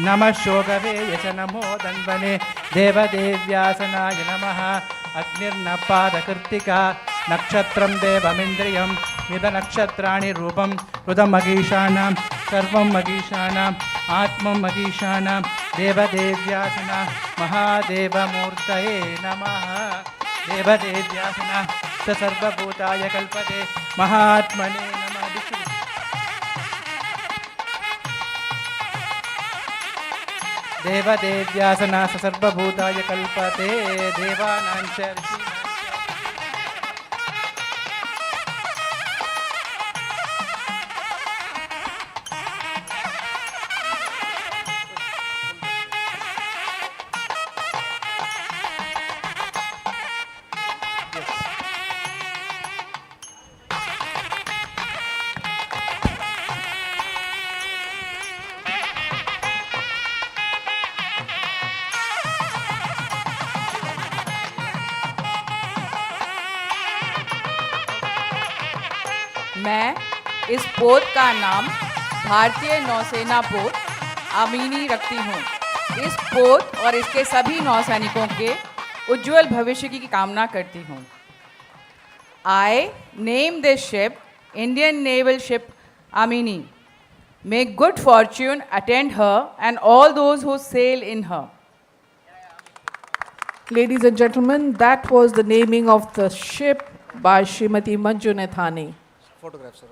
नमः शोगवे च नमो दन्वने देवदेव्यासनाय नमः अग्निर्नपादकृत्तिका नक्षत्रं देवमिन्द्रियं निदनक्षत्राणि रूपं रुदमगीषाणां सर्वं मगीषाणाम् आत्मं मगीषाणां देवदेव्यासना महादेवमूर्तये नमः देवदेव्यासना स सर्वभूताय कल्पते महात्मने नमः देवदेव्यासना स सर्वभूताय कल्पते देवानां च ऋषीणां मैं इस पोत का नाम भारतीय नौसेना पोत अमीनी रखती हूँ। इस पोत और इसके सभी नौसैनिकों के उज्जवल भविष्य की कामना करती हूँ। I name this ship Indian Naval Ship Amini. May good fortune attend her and all those who sail in her. Ladies and gentlemen, that was the naming of the ship by Srimati Manju Nathani. photograph sir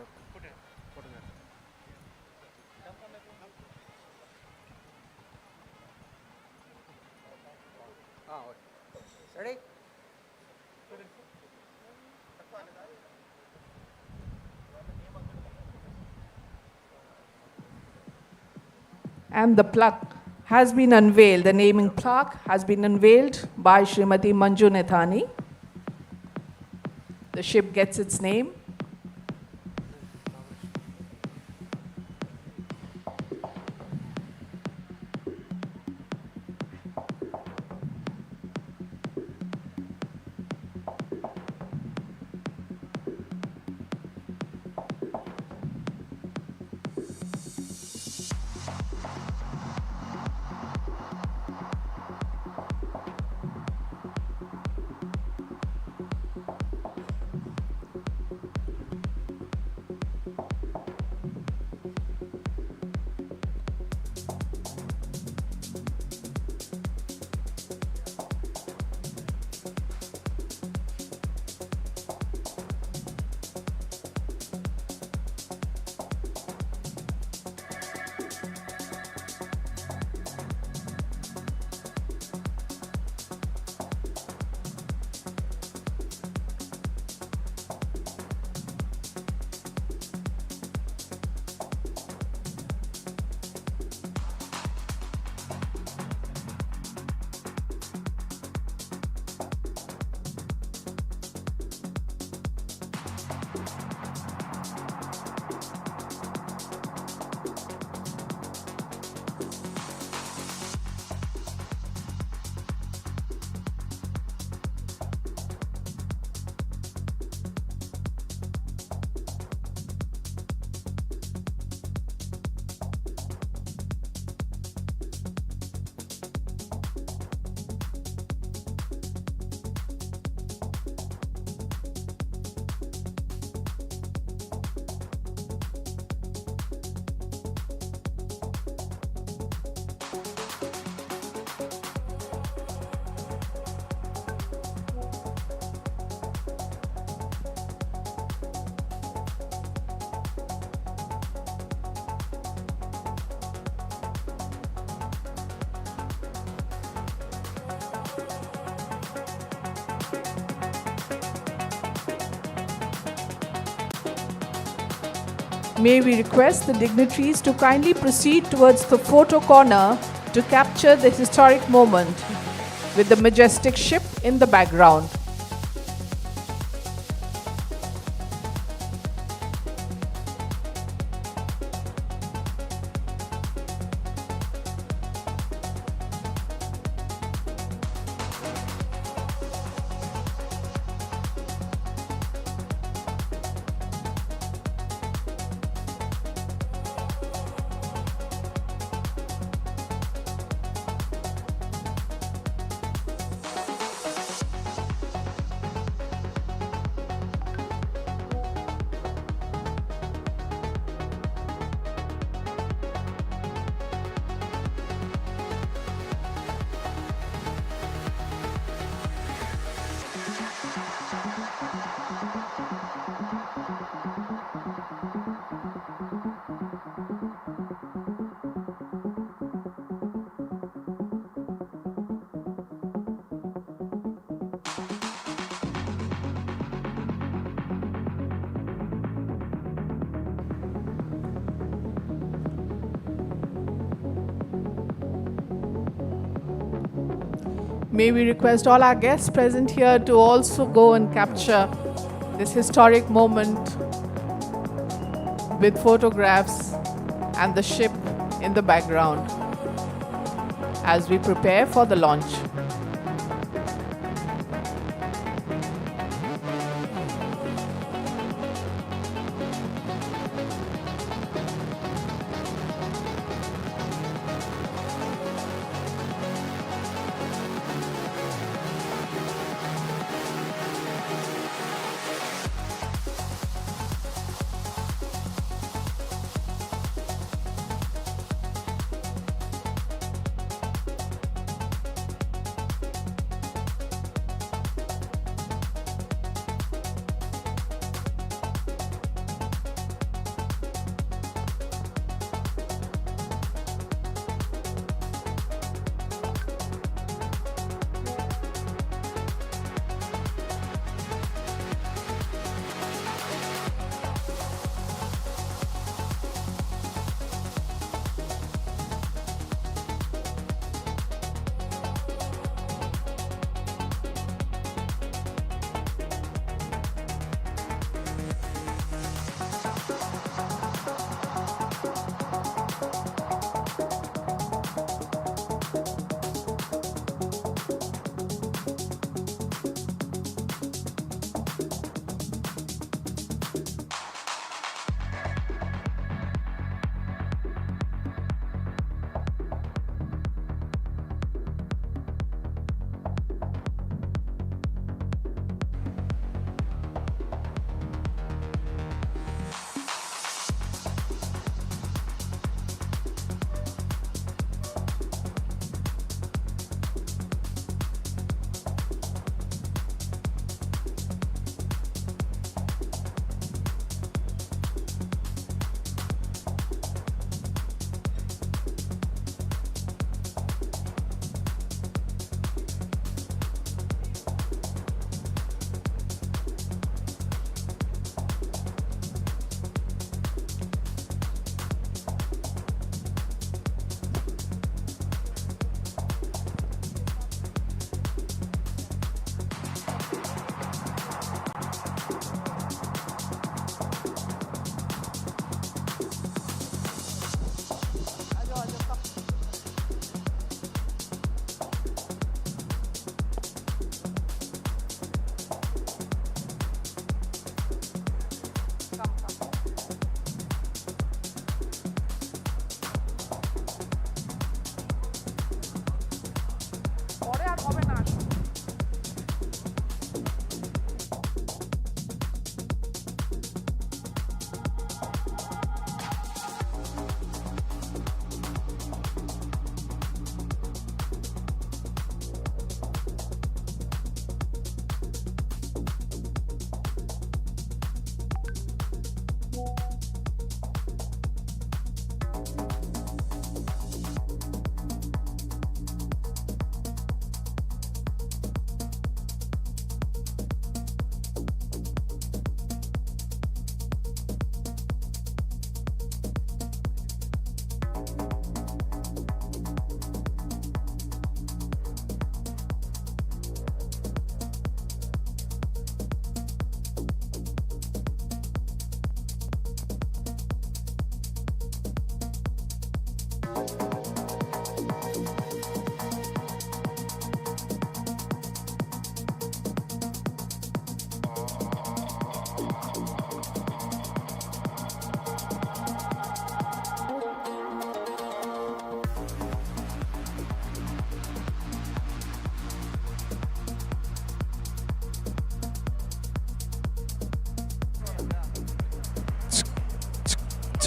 And the plaque has been unveiled. The naming plaque has been unveiled by Srimati Manju Nathani. The ship gets its name. May we request the dignitaries to kindly proceed towards the photo corner to capture the historic moment with the majestic ship in the background. May we request all our guests present here to also go and capture this historic moment with photographs and the ship in the background as we prepare for the launch.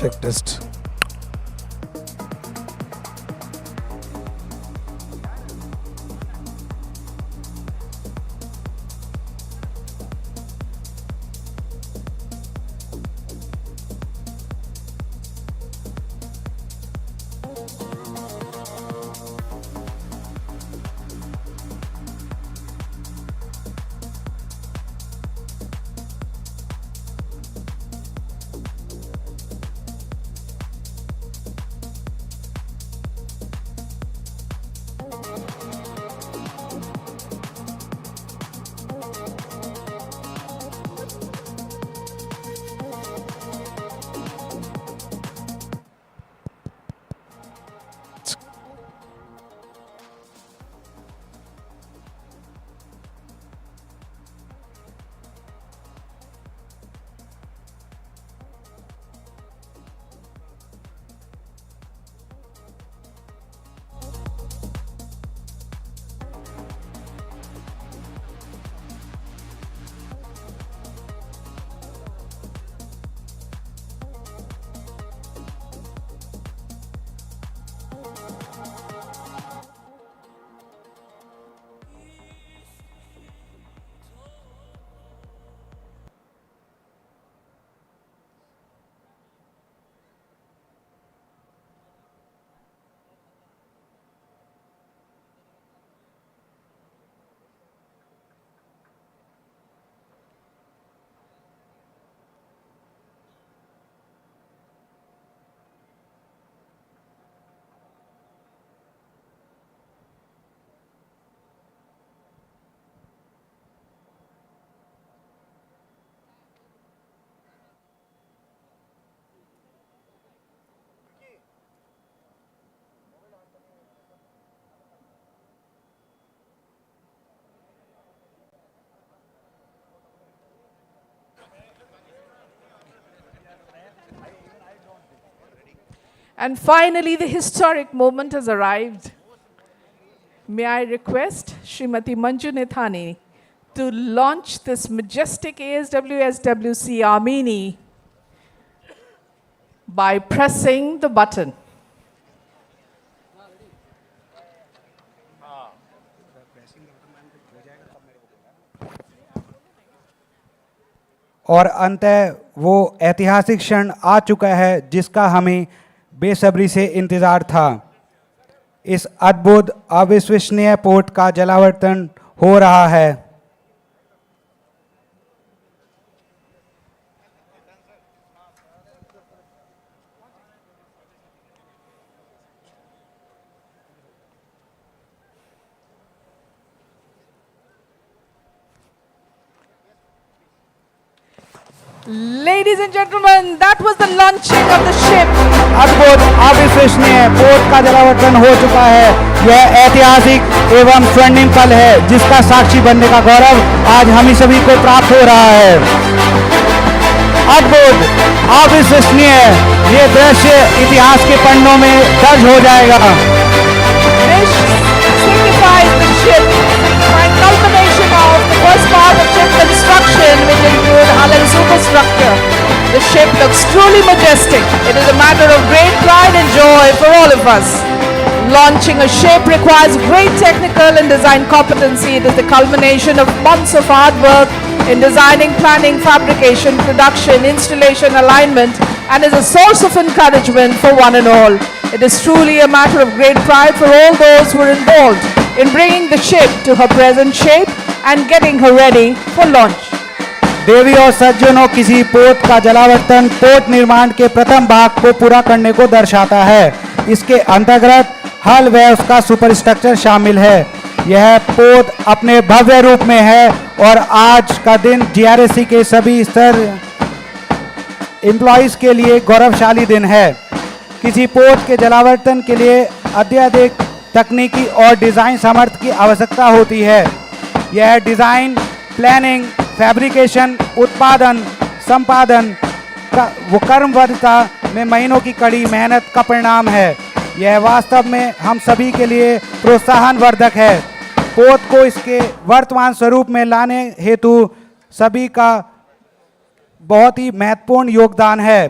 Check test. And finally, the historic moment has arrived. May I request Srimati Manju Nethani to launch this majestic ASWSWC Armini by pressing the button. और अंततः वो ऐतिहासिक क्षण आ चुका है जिसका हमें बेसब्री से इंतज़ार था। इस अद्भुत अविश्वसनीय पोर्ट का जलावर्तन हो रहा है। Ladies and gentlemen, that was the launching of the ship. अद्भुत अविश्वसनीय पोर्ट का जलावर्तन हो चुका है। यह ऐतिहासिक एवं स्वर्णिम पल है जिसका साक्षी बनने का गौरव आज हम सभी को प्राप्त हो रहा है। अद्भुत अविश्वसनीय ये दृश्य इतिहास के पन्नों में दर्ज हो जाएगा। This signifies the ship and culmination of the first part of ship construction, which include hull and superstructure. The ship looks truly majestic. It is a matter of great pride and joy for all of us. Launching a ship requires great technical and design competency. It is the culmination of months of hard work in designing, planning, fabrication, production, installation, alignment, and is a source of encouragement for one and all. It is truly a matter of great pride for all those who are involved in bringing the ship to her present shape and getting her ready for launch. देवी और सज्जनों, किसी पोत का जलावर्तन पोत निर्माण के प्रथम भाग को पूरा करने को दर्शाता है। इसके अंतर्गत हल व उसका सुपरस्ट्रक्चर शामिल है। यह पोत अपने भव्य रूप में है और आज का दिन जीआरएससी के सभी स्तर एम्प्लॉइज के लिए गौरवशाली दिन है। किसी पोत के जलावर्तन के लिए अत्यधिक तकनीकी और डिज़ाइन सामर्थ्य की आवश्यकता होती है। यह डिज़ाइन, प्लानिंग, फैब्रिकेशन, उत्पादन, संपादन का वो कर्मवद्धता में महीनों की कड़ी मेहनत का परिणाम है। यह वास्तव में हम सभी के लिए प्रोत्साहनवर्धक है। पोत को इसके वर्तमान स्वरूप में लाने हेतु सभी का बहुत ही महत्वपूर्ण योगदान है।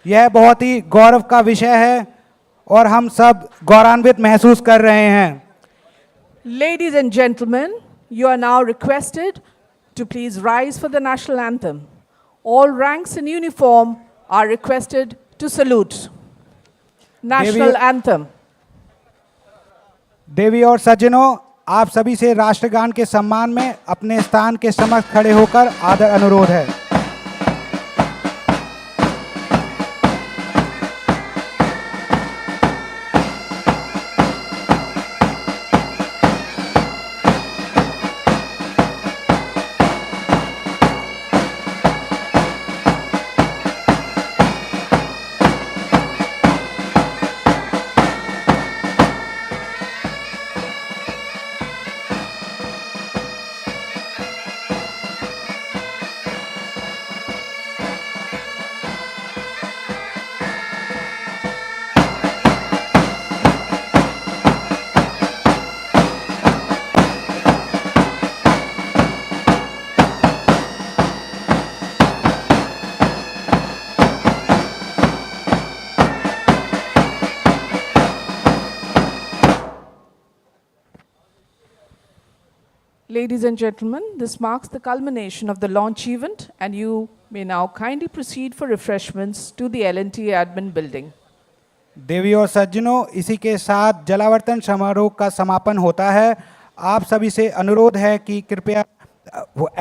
यह बहुत ही गौरव का विषय है और हम सब गौरवान्वित महसूस कर रहे हैं। Ladies and gentlemen, you are now requested to please rise for the national anthem. All ranks in uniform are requested to salute. National anthem. देवी और सज्जनों, आप सभी से राष्ट्रगान के सम्मान में अपने स्थान के समक्ष खड़े होकर आदर अनुरोध है। Ladies and gentlemen, this marks the culmination of the launch event, and you may now kindly proceed for refreshments to the L&T admin building. देवी और सज्जनों, इसी के साथ जलावर्तन समारोह का समापन होता है। आप सभी से अनुरोध है कि कृपया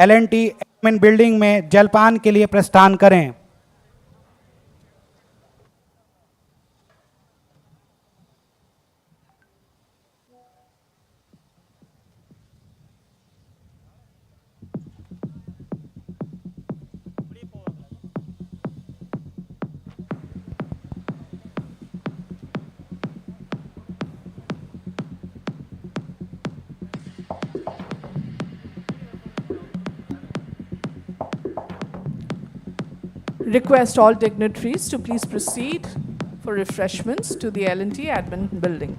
L&T एडमिन बिल्डिंग में जलपान के लिए प्रस्थान करें। Request all dignitaries to please proceed for refreshments to the L&T admin building.